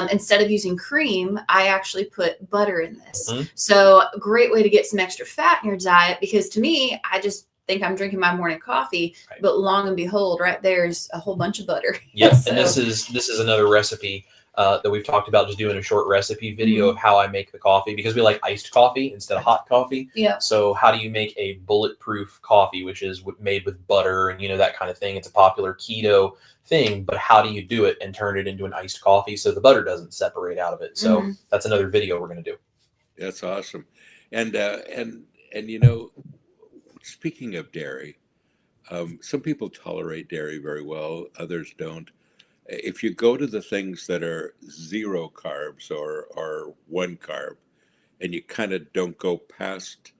Instead of using cream, I actually put butter in this. So a great way to get some extra fat in your diet, because to me, I just think I'm drinking my morning coffee, but long and behold, right there's a whole bunch of butter. Yes, so. And this is another recipe that we've talked about, just doing a short recipe video of how I make the coffee, because we like iced coffee instead of hot coffee. Yeah. So how do you make a bulletproof coffee, which is made with butter and that kind of thing? It's a popular keto thing, but how do you do it and turn it into an iced coffee so the butter doesn't separate out of it? So that's another video we're going to do. That's awesome. And speaking of dairy, some people tolerate dairy very well, others don't. If you go to the things that are 0 carbs or 1 carb, and you kind of don't go past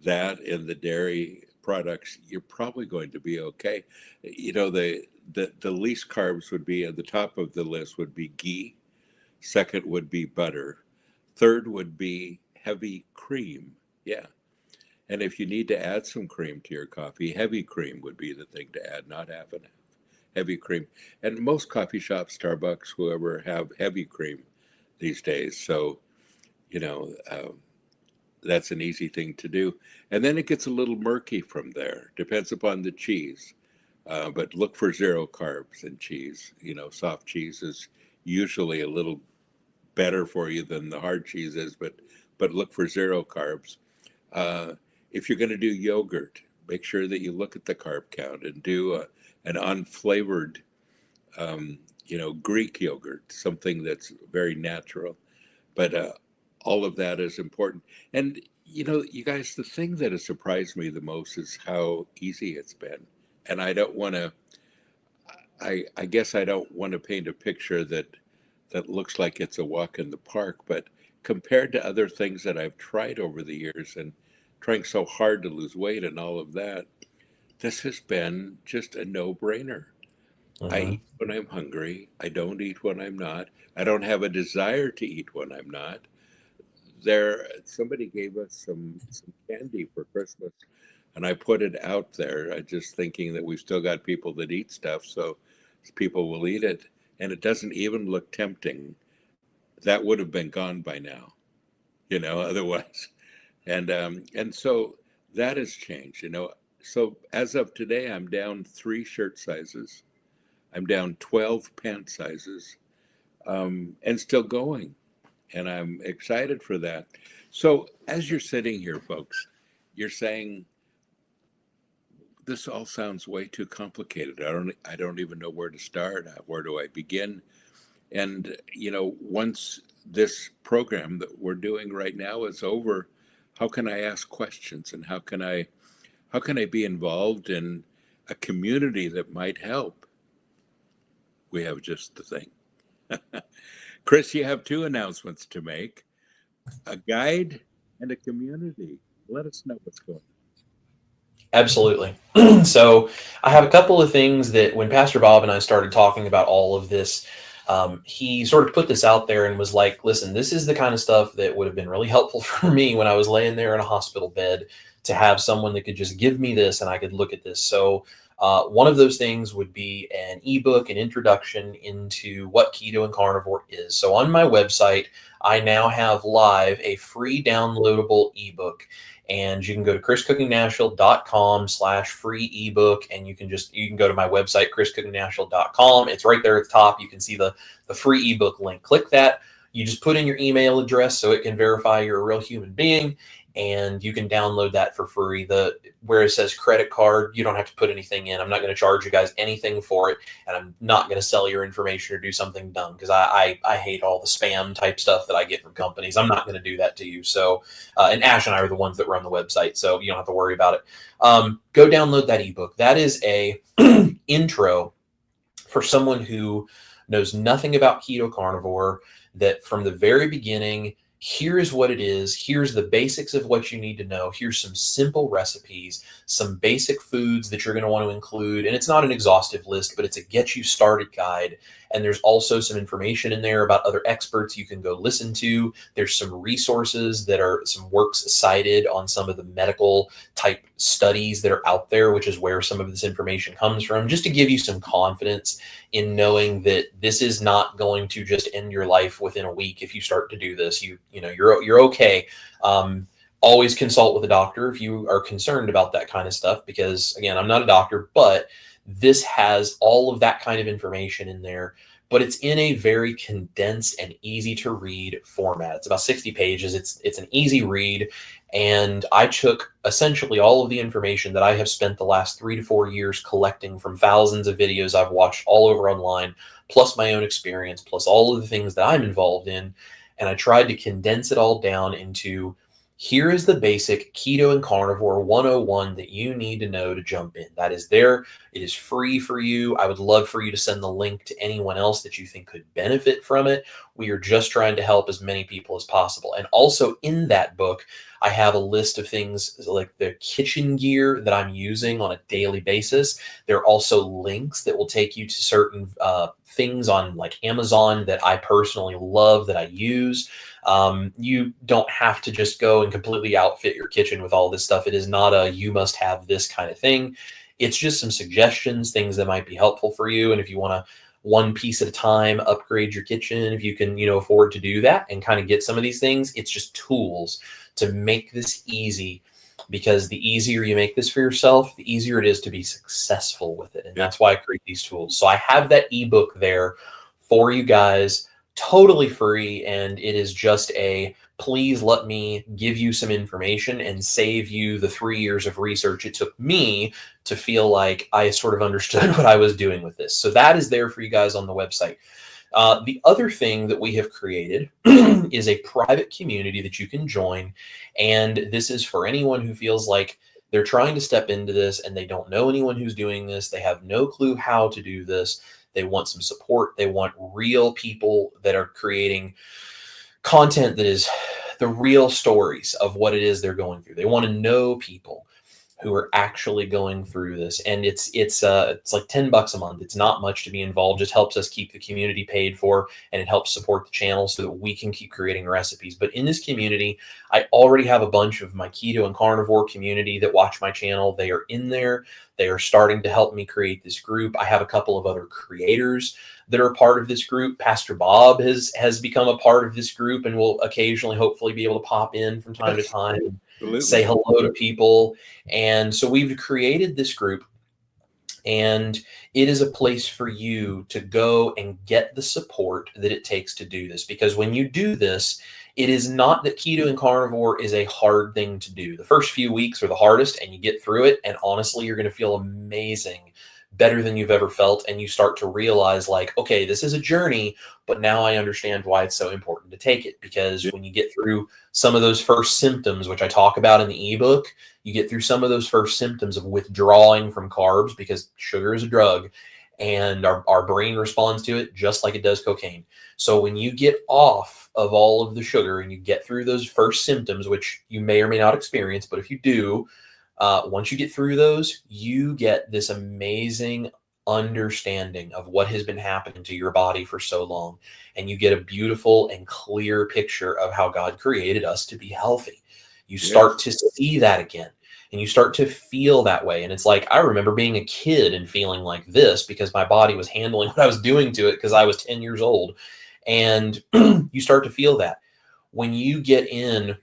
that in the dairy products, you're probably going to be okay. The least carbs would be at the top of the list would be ghee. Second would be butter. Third would be heavy cream. Yeah. And if you need to add some cream to your coffee, heavy cream would be the thing to add, not half and half. Heavy cream. And most coffee shops, Starbucks, whoever, have heavy cream these days. So, you know, that's an easy thing to do. And then it gets a little murky from there. Depends upon the cheese. But look for zero carbs in cheese. You know, soft cheese is usually a little better for you than the hard cheese is, but look for zero carbs. Uh, if you're going to do yogurt, make sure that you look at the carb count and do an unflavored, Greek yogurt, something that's very natural. But all of that is important. And, you guys, the thing that has surprised me the most is how easy it's been. And I guess I don't want to paint a picture that looks like it's a walk in the park, but compared to other things that I've tried over the years and trying so hard to lose weight and all of that, this has been just a no-brainer. I Mhm. eat when I'm hungry. I don't eat when I'm not. I don't have a desire to eat when I'm not. Somebody gave us some candy for Christmas, and I put it out there, just thinking that we've still got people that eat stuff, so people will eat it, and it doesn't even look tempting. That would have been gone by now, otherwise. And so that has changed. So as of today, I'm down 3 shirt sizes. I'm down 12 pant sizes, and still going. And I'm excited for that. So as you're sitting here, folks, you're saying this all sounds way too complicated. I don't even know where to start. Where do I begin? And once this program that we're doing right now is over, how can I ask questions, and how can I be involved in a community that might help? We have just the thing. Chris, you have 2 announcements to make: a guide and a community. Let us know what's going Absolutely. So I have a couple of things that when Pastor Bob and I started talking about all of this, he sort of put this out there and was like, listen, this is the kind of stuff that would have been really helpful for me when I was laying there in a hospital bed, to have someone that could just give me this and I could look at this. So one of those things would be an ebook, an introduction into what keto and carnivore is. So on my website, I now have live a free downloadable ebook. And you can go to chriscookingnashville.com/free ebook, and you can go to my website, chriscookingnashville.com. It's right there at the top. You can see the free ebook link. Click that. You just put in your email address so it can verify you're a real human being, and you can download that for free. Where it says credit card, you don't have to put anything in. I'm not going to charge you guys anything for it, and I'm not going to sell your information or do something dumb, because I hate all the spam type stuff that I get from companies. I'm not going to do that to you. So, and Ash and I are the ones that run the website, so you don't have to worry about it. Go download that ebook. That is a intro for someone who knows nothing about keto carnivore, that from the very beginning, here's what it is. Here's the basics of what you need to know. Here's some simple recipes, some basic foods that you're going to want to include. And it's not an exhaustive list, but it's a get you started guide. And there's also some information in there about other experts you can go listen to. There's some resources that are some works cited on some of the medical type studies that are out there, which is where some of this information comes from, just to give you some confidence in knowing that this is not going to just end your life within a week. If you start to do this, you're okay. Always consult with a doctor if you are concerned about that kind of stuff, because again, I'm not a doctor, but this has all of that kind of information in there, but it's in a very condensed and easy to read format. It's about 60 pages. It's an easy read. And I took essentially all of the information that I have spent the last 3 to 4 years collecting from thousands of videos I've watched all over online, plus my own experience, plus all of the things that I'm involved in. And I tried to condense it all down into, here is the basic keto and carnivore 101 that you need to know to jump in. That is there. It is free for you. I would love for you to send the link to anyone else that you think could benefit from it. We are just trying to help as many people as possible. And also in that book, I have a list of things like the kitchen gear that I'm using on a daily basis. There are also links that will take you to certain things on like Amazon that I personally love, that I use. You don't have to just go and completely outfit your kitchen with all this stuff. It is not a you must have this kind of thing. It's just some suggestions, things that might be helpful for you. And if you want to one piece at a time upgrade your kitchen, if you can, afford to do that and kind of get some of these things, it's just tools to make this easy. Because the easier you make this for yourself, the easier it is to be successful with it. And that's why I create these tools. So I have that ebook there for you guys, totally free. And it is just please let me give you some information and save you the 3 years of research it took me to feel like I sort of understood what I was doing with this. So that is there for you guys on the website. The other thing that we have created is a private community that you can join. And this is for anyone who feels like they're trying to step into this and they don't know anyone who's doing this. They have no clue how to do this. They want some support. They want real people that are creating content that is the real stories of what it is they're going through. They want to know people who are actually going through this. And it's like $10 a month. It's not much to be involved. Just helps us keep the community paid for, and it helps support the channel so that we can keep creating recipes. But in this community, I already have a bunch of my keto and carnivore community that watch my channel. They are in there. They are starting to help me create this group. I have a couple of other creators that are part of this group. Pastor Bob has become a part of this group and will occasionally, hopefully, be able to pop in from time to time. Absolutely. Say hello to people. And so we've created this group, and it is a place for you to go and get the support that it takes to do this. Because when you do this, it is not that keto and carnivore is a hard thing to do. The first few weeks are the hardest, and you get through it. And honestly, you're going to feel amazing, better than you've ever felt. And you start to realize, like, okay, this is a journey, but now I understand why it's so important to take it. Because when you get through some of those first symptoms, which I talk about in the ebook, you get through some of those first symptoms of withdrawing from carbs, because sugar is a drug and our brain responds to it just like it does cocaine. So when you get off of all of the sugar and you get through those first symptoms, which you may or may not experience, but if you do, once you get through those, you get this amazing understanding of what has been happening to your body for so long. And you get a beautiful and clear picture of how God created us to be healthy. You start to see that again, and you start to feel that way. And it's like, I remember being a kid and feeling like this because my body was handling what I was doing to it because I was 10 years old. And you start to feel that. When you get in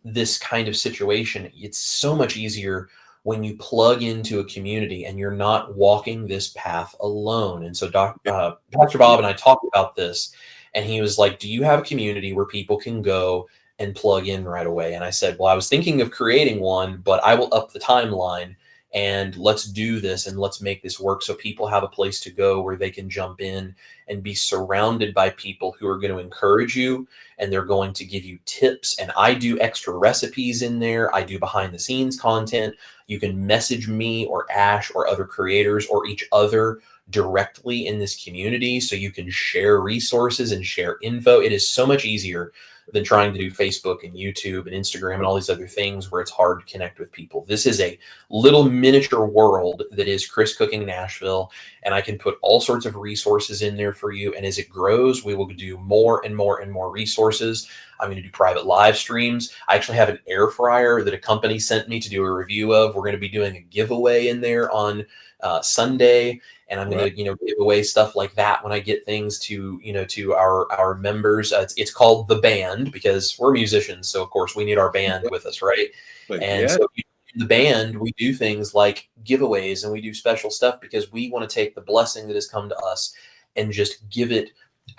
this kind of situation, it's so much easier when you plug into a community and you're not walking this path alone. And so Pastor Bob and I talked about this, and he was like, do you have a community where people can go and plug in right away? And I said, well, I was thinking of creating one, but I will up the timeline and let's do this and let's make this work so people have a place to go where they can jump in and be surrounded by people who are going to encourage you, and they're going to give you tips. And I do extra recipes in there. I do behind the scenes content. You can message me or Ash or other creators or each other directly in this community so you can share resources and share info. It is so much easier than trying to do Facebook and YouTube and Instagram and all these other things where it's hard to connect with people. This is a little miniature world that is Chris Cooking Nashville, and I can put all sorts of resources in there for you. And as it grows, we will do more and more and more resources. I'm going to do private live streams. I actually have an air fryer that a company sent me to do a review of. We're going to be doing a giveaway in there on Sunday. And I'm going to, give away stuff like that when I get things to, to our members. It's called The Band because we're musicians. So, of course, we need our band with us, right? So in the band, we do things like giveaways and we do special stuff because we want to take the blessing that has come to us and just give it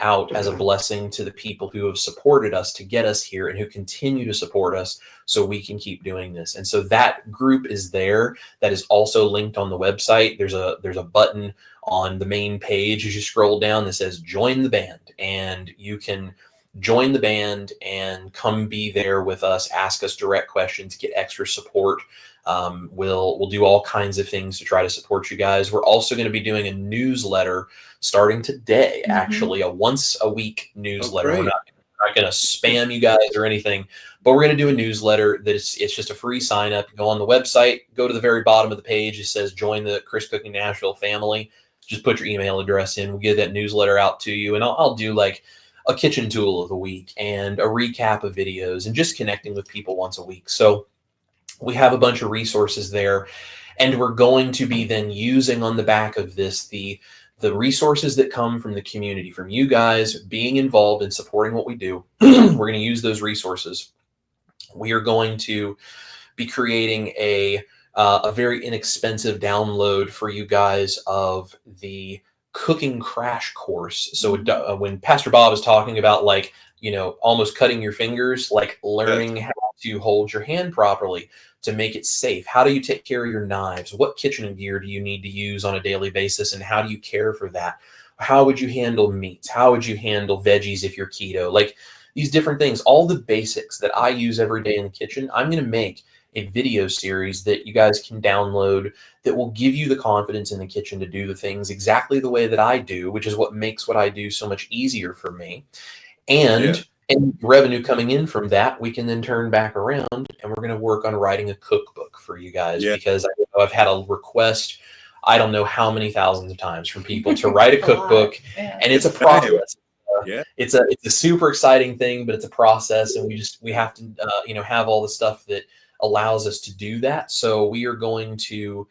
out as a blessing to the people who have supported us to get us here and who continue to support us so we can keep doing this. And so that group is there. That is also linked on the website. There's a button on the main page as you scroll down that says join the band, and you can join the band and come be there with us, ask us direct questions, get extra support. We'll do all kinds of things to try to support you guys. We're also going to be doing a newsletter starting today, actually, a once a week newsletter. We're not going to spam you guys or anything, but we're going to do a newsletter that it's just a free sign up. Go on the website, go to the very bottom of the page. It says join the Chris Cooking Nashville family. Just put your email address in. We'll get that newsletter out to you. And I'll do like a kitchen tool of the week and a recap of videos and just connecting with people once a week. So we have a bunch of resources there, and we're going to be then using on the back of this the resources that come from the community, from you guys being involved and supporting what we do. We're going to use those resources. We are going to be creating a very inexpensive download for you guys of the cooking crash course. So when Pastor Bob is talking about, like, almost cutting your fingers, like learning how to hold your hand properly to make it safe. How do you take care of your knives? What kitchen gear do you need to use on a daily basis? And how do you care for that? How would you handle meats? How would you handle veggies if you're keto? Like these different things, all the basics that I use every day in the kitchen, I'm going to make a video series that you guys can download that will give you the confidence in the kitchen to do the things exactly the way that I do, which is what makes what I do so much easier for me. And revenue coming in from that, we can then turn back around and we're going to work on writing a cookbook for you guys, because I've had a request, I don't know how many thousands of times, from people to write a cookbook, and it's a process. It's a super exciting thing, but it's a process, and we have to have all the stuff that allows us to do that. So we are going to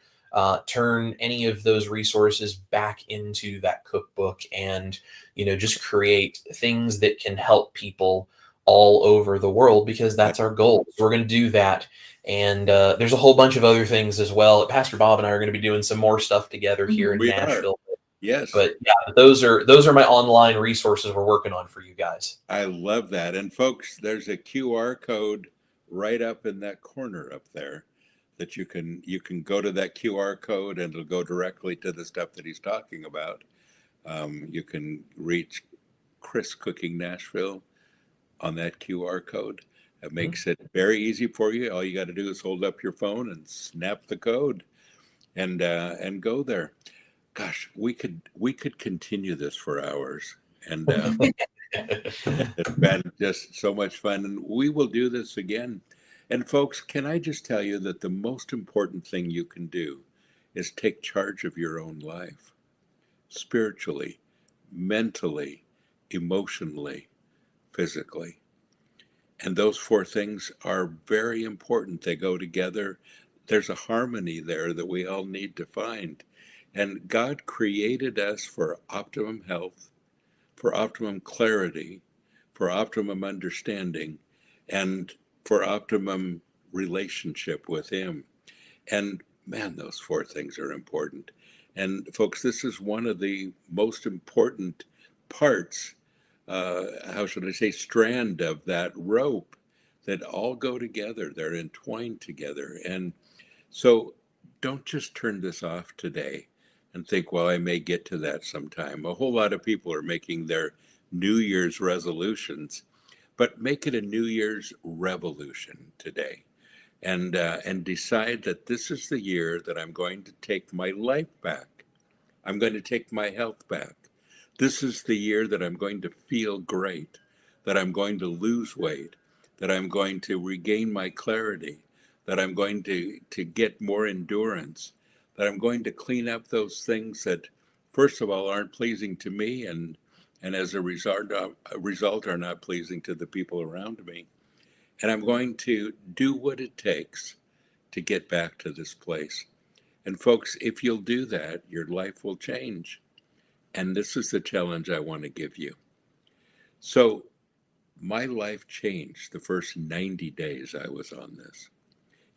turn any of those resources back into that cookbook, and just create things that can help people all over the world, because that's our goal. So we're going to do that. And there's a whole bunch of other things as well. Pastor Bob and I are going to be doing some more stuff together here in Nashville. Yes. But yeah, those are my online resources we're working on for you guys. I love that. And folks, there's a QR code right up in that corner up there that you can go to that QR code and it'll go directly to the stuff that he's talking about. You can reach Chris Cooking Nashville on that QR code. It makes it very easy for you. All you got to do is hold up your phone and snap the code and go there. Gosh, we could continue this for hours, and it's been just so much fun, and we will do this again. And folks, can I just tell you that the most important thing you can do is take charge of your own life, spiritually, mentally, emotionally, physically. And those four things are very important. They go together. There's a harmony there that we all need to find. And God created us for optimum health, for optimum clarity, for optimum understanding, and for optimum relationship with Him. And man, those four things are important. And folks, this is one of the most important parts, how should I say, strand of that rope that all go together. They're entwined together. And so don't just turn this off today and think, well, I may get to that sometime. A whole lot of people are making their New Year's resolutions, but make it a New Year's revolution today. And decide that this is the year that I'm going to take my life back. I'm going to take my health back. This is the year that I'm going to feel great, that I'm going to lose weight, that I'm going to regain my clarity, that I'm going to get more endurance, that I'm going to clean up those things that, first of all, aren't pleasing to me, and as a result are not pleasing to the people around me. And I'm going to do what it takes to get back to this place. And folks, if you'll do that, your life will change. And this is the challenge I want to give you. So my life changed the first 90 days I was on this.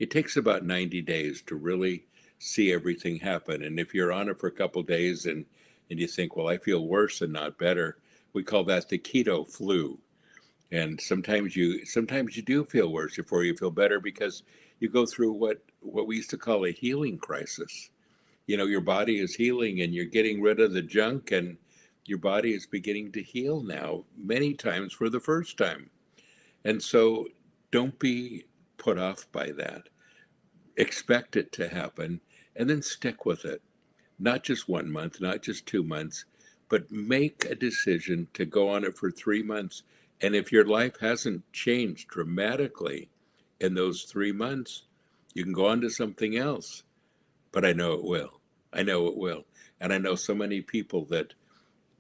It takes about 90 days to really see everything happen. And if you're on it for a couple of days and you think, well, I feel worse and not better, we call that the keto flu. And sometimes you do feel worse before you feel better, because you go through what we used to call a healing crisis. Your body is healing and you're getting rid of the junk, and your body is beginning to heal now, many times for the first time. And so don't be put off by that. Expect it to happen and then stick with it. Not just 1 month, not just 2 months, but make a decision to go on it for 3 months. And if your life hasn't changed dramatically in those 3 months, you can go on to something else. But I know it will. I know it will. And I know so many people that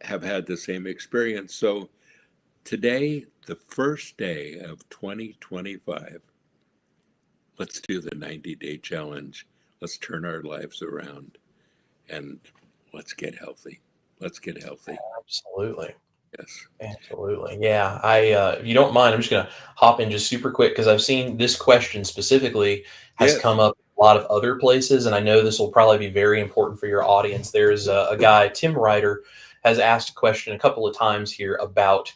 have had the same experience. So Today, the first day of 2025, let's do the 90-day challenge. Let's turn our lives around and let's get healthy. Let's get healthy. Absolutely. Yes. Absolutely. Yeah. If you don't mind, I'm just going to hop in just super quick because I've seen this question specifically has Yes. come up a lot of other places. And I know this will probably be very important for your audience. There's a guy, Tim Ryder, has asked a question a couple of times here about,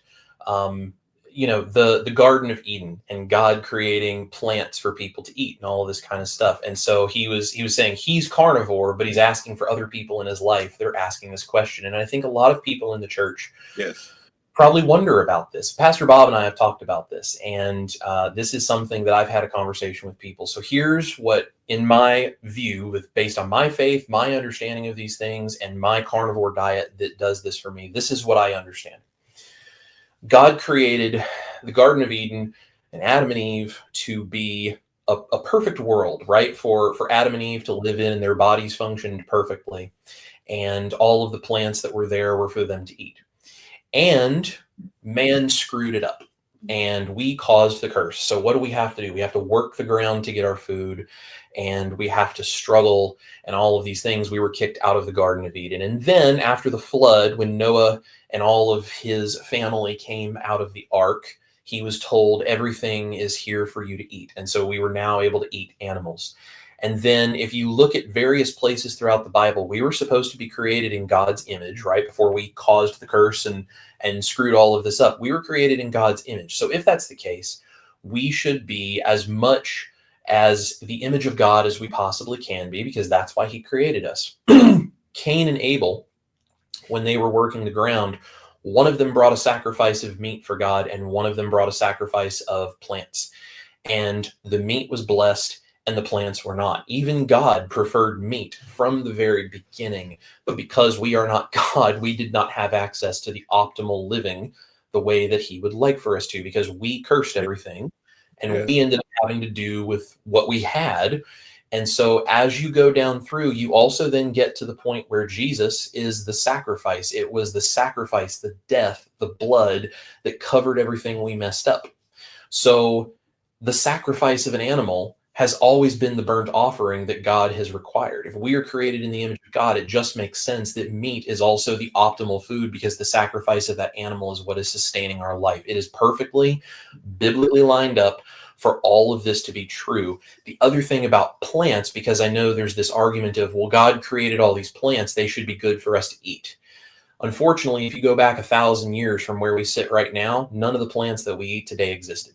um, the Garden of Eden and God creating plants for people to eat and all of this kind of stuff. And so he was saying he's carnivore, but he's asking for other people in his life. They're asking this question. And I think a lot of people in the church Yes. probably wonder about this. Pastor Bob and I have talked about this, and this is something that I've had a conversation with people. So here's what, in my view, based on my faith, my understanding of these things, and my carnivore diet that does this for me, this is what I understand. God created the Garden of Eden and Adam and Eve to be a perfect world, right? For Adam and Eve to live in, and their bodies functioned perfectly. And all of the plants that were there were for them to eat. And man screwed it up and we caused the curse. So what do we have to do? We have to work the ground to get our food, and we have to struggle and all of these things. We were kicked out of the Garden of Eden. And then after the flood, when Noah and all of his family came out of the ark, he was told everything is here for you to eat. And so we were now able to eat animals. And then if you look at various places throughout the Bible, we were supposed to be created in God's image, right? Before we caused the curse and screwed all of this up. We were created in God's image. So if that's the case, we should be as much as the image of God as we possibly can be, because that's why he created us. Cain and Abel, when they were working the ground, one of them brought a sacrifice of meat for God, and one of them brought a sacrifice of plants. And the meat was blessed, and the plants were not. Even God preferred meat from the very beginning. But because we are not God, we did not have access to the optimal living the way that he would like for us to, because we cursed everything and Yes. we ended up having to do with what we had. And so as you go down through, you also then get to the point where Jesus is the sacrifice. It was the sacrifice, the death, the blood that covered everything we messed up. So the sacrifice of an animal has always been the burnt offering that God has required. If we are created in the image of God, it just makes sense that meat is also the optimal food, because the sacrifice of that animal is what is sustaining our life. It is perfectly biblically lined up for all of this to be true. The other thing about plants, because I know there's this argument of, well, God created all these plants, they should be good for us to eat. Unfortunately, if you go back 1,000 years from where we sit right now, none of the plants that we eat today existed,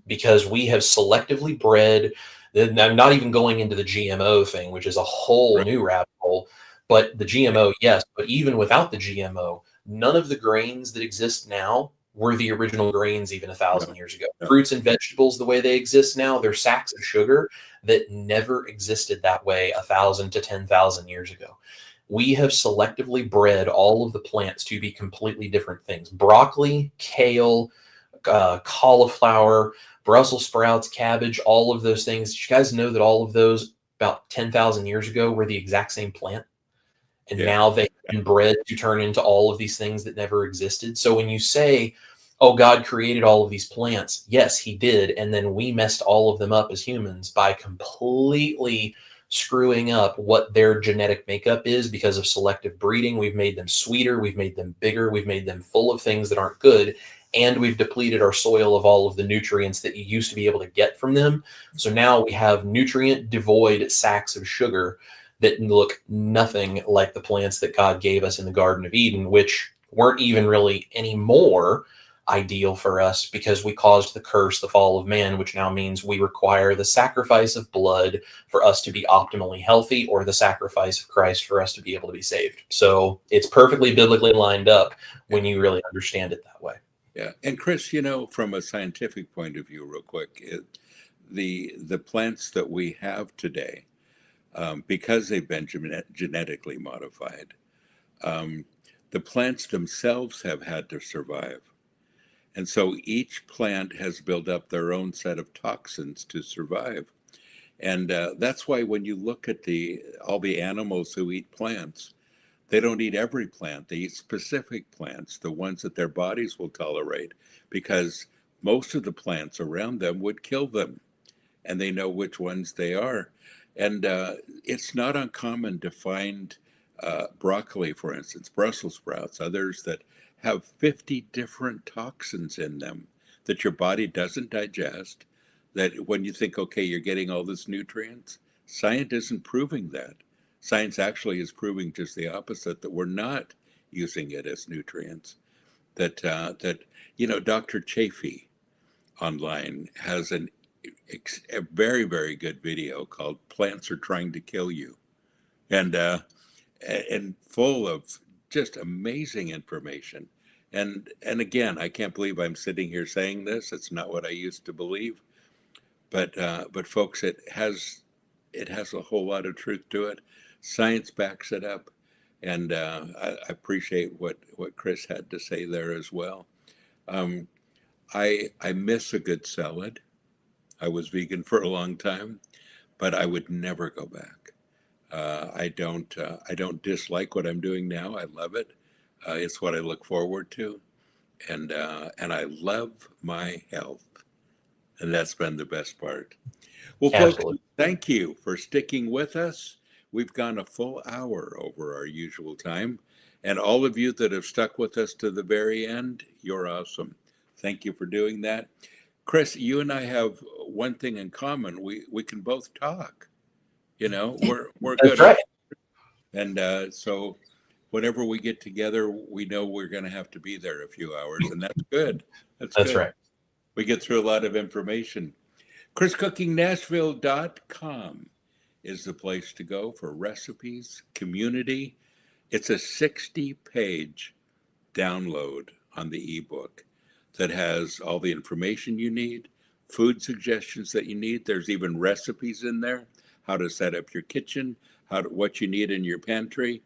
because we have selectively bred. I'm not even going into the GMO thing, which is a whole new rabbit hole, but the GMO, yes, but even without the GMO, none of the grains that exist now were the original grains even 1,000 years ago. Fruits and vegetables, the way they exist now, they're sacks of sugar that never existed that way 1,000 to 10,000 years ago. We have selectively bred all of the plants to be completely different things. Broccoli, kale, cauliflower, Brussels sprouts, cabbage, all of those things. Did you guys know that all of those about 10,000 years ago were the exact same plant? And now they've been bred to turn into all of these things that never existed. So when you say, oh, God created all of these plants, yes, he did. And then we messed all of them up as humans by completely screwing up what their genetic makeup is because of selective breeding. We've made them sweeter. We've made them bigger. We've made them full of things that aren't good. And we've depleted our soil of all of the nutrients that you used to be able to get from them. So now we have nutrient devoid sacks of sugar that look nothing like the plants that God gave us in the Garden of Eden, which weren't even really any more ideal for us because we caused the curse, the fall of man, which now means we require the sacrifice of blood for us to be optimally healthy, or the sacrifice of Christ for us to be able to be saved. So it's perfectly biblically lined up when you really understand it that way. Yeah. And Chris, from a scientific point of view, real quick, the plants that we have today, because they've been genetically modified, the plants themselves have had to survive. And so each plant has built up their own set of toxins to survive. And that's why when you look at all the animals who eat plants, They don't eat every plant. They eat specific plants, the ones that their bodies will tolerate, because most of the plants around them would kill them, and they know which ones they are. And it's not uncommon to find broccoli, for instance, Brussels sprouts, others that have 50 different toxins in them that your body doesn't digest. That when you think, okay, you're getting all this nutrients, science isn't proving that. Science actually is proving just the opposite, that we're not using it as nutrients. That Dr. Chafee online has a very, very good video called "Plants Are Trying to Kill You," and and full of just amazing information. And again, I can't believe I'm sitting here saying this. It's not what I used to believe, but folks, it has a whole lot of truth to it. Science backs it up, and I appreciate what Chris had to say there as well. Um, I miss a good salad. I was vegan for a long time, but I would never go back. I don't dislike what I'm doing now. I love it. It's what I look forward to, and I love my health, and that's been the best part. Well, folks, Absolutely. thank you for sticking with us. We've gone a full hour over our usual time, and all of you that have stuck with us to the very end, you're awesome. Thank you for doing that. Chris, you and I have one thing in common. We can both talk. We're That's good at right. it. And so whenever we get together, we know we're going to have to be there a few hours, and that's good. That's That's good. right. We get through a lot of information. chriscookingnashville.com is the place to go for recipes, community. It's a 60-page download on the ebook that has all the information you need, food suggestions that you need. There's even recipes in there, how to set up your kitchen, what you need in your pantry.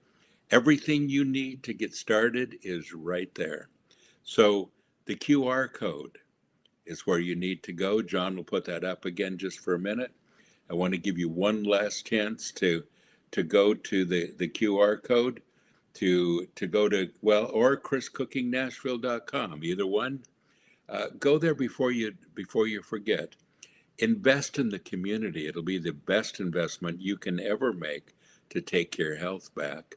Everything you need to get started is right there. So the QR code is where you need to go. John will put that up again just for a minute. I want to give you one last chance to go to the QR code to go to, well, or chriscookingnashville.com, either one. Go there before you forget. Invest in the community. It'll be the best investment you can ever make to take your health back.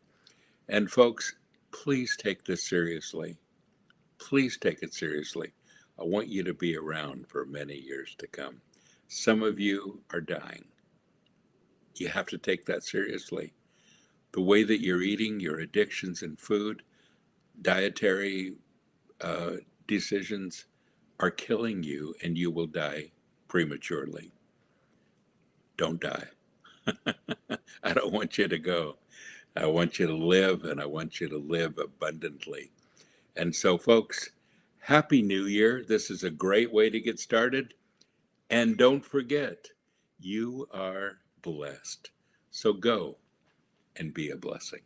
And folks, please take this seriously. Please take it seriously. I want you to be around for many years to come. Some of you are dying. You have to take that seriously. The way that you're eating, your addictions in food, dietary uh, decisions are killing you, and you will die prematurely. Don't die. I don't want you to go. I want you to live, and I want you to live abundantly. And so, folks, Happy New Year. This is a great way to get started. And don't forget, you are blessed. So go and be a blessing.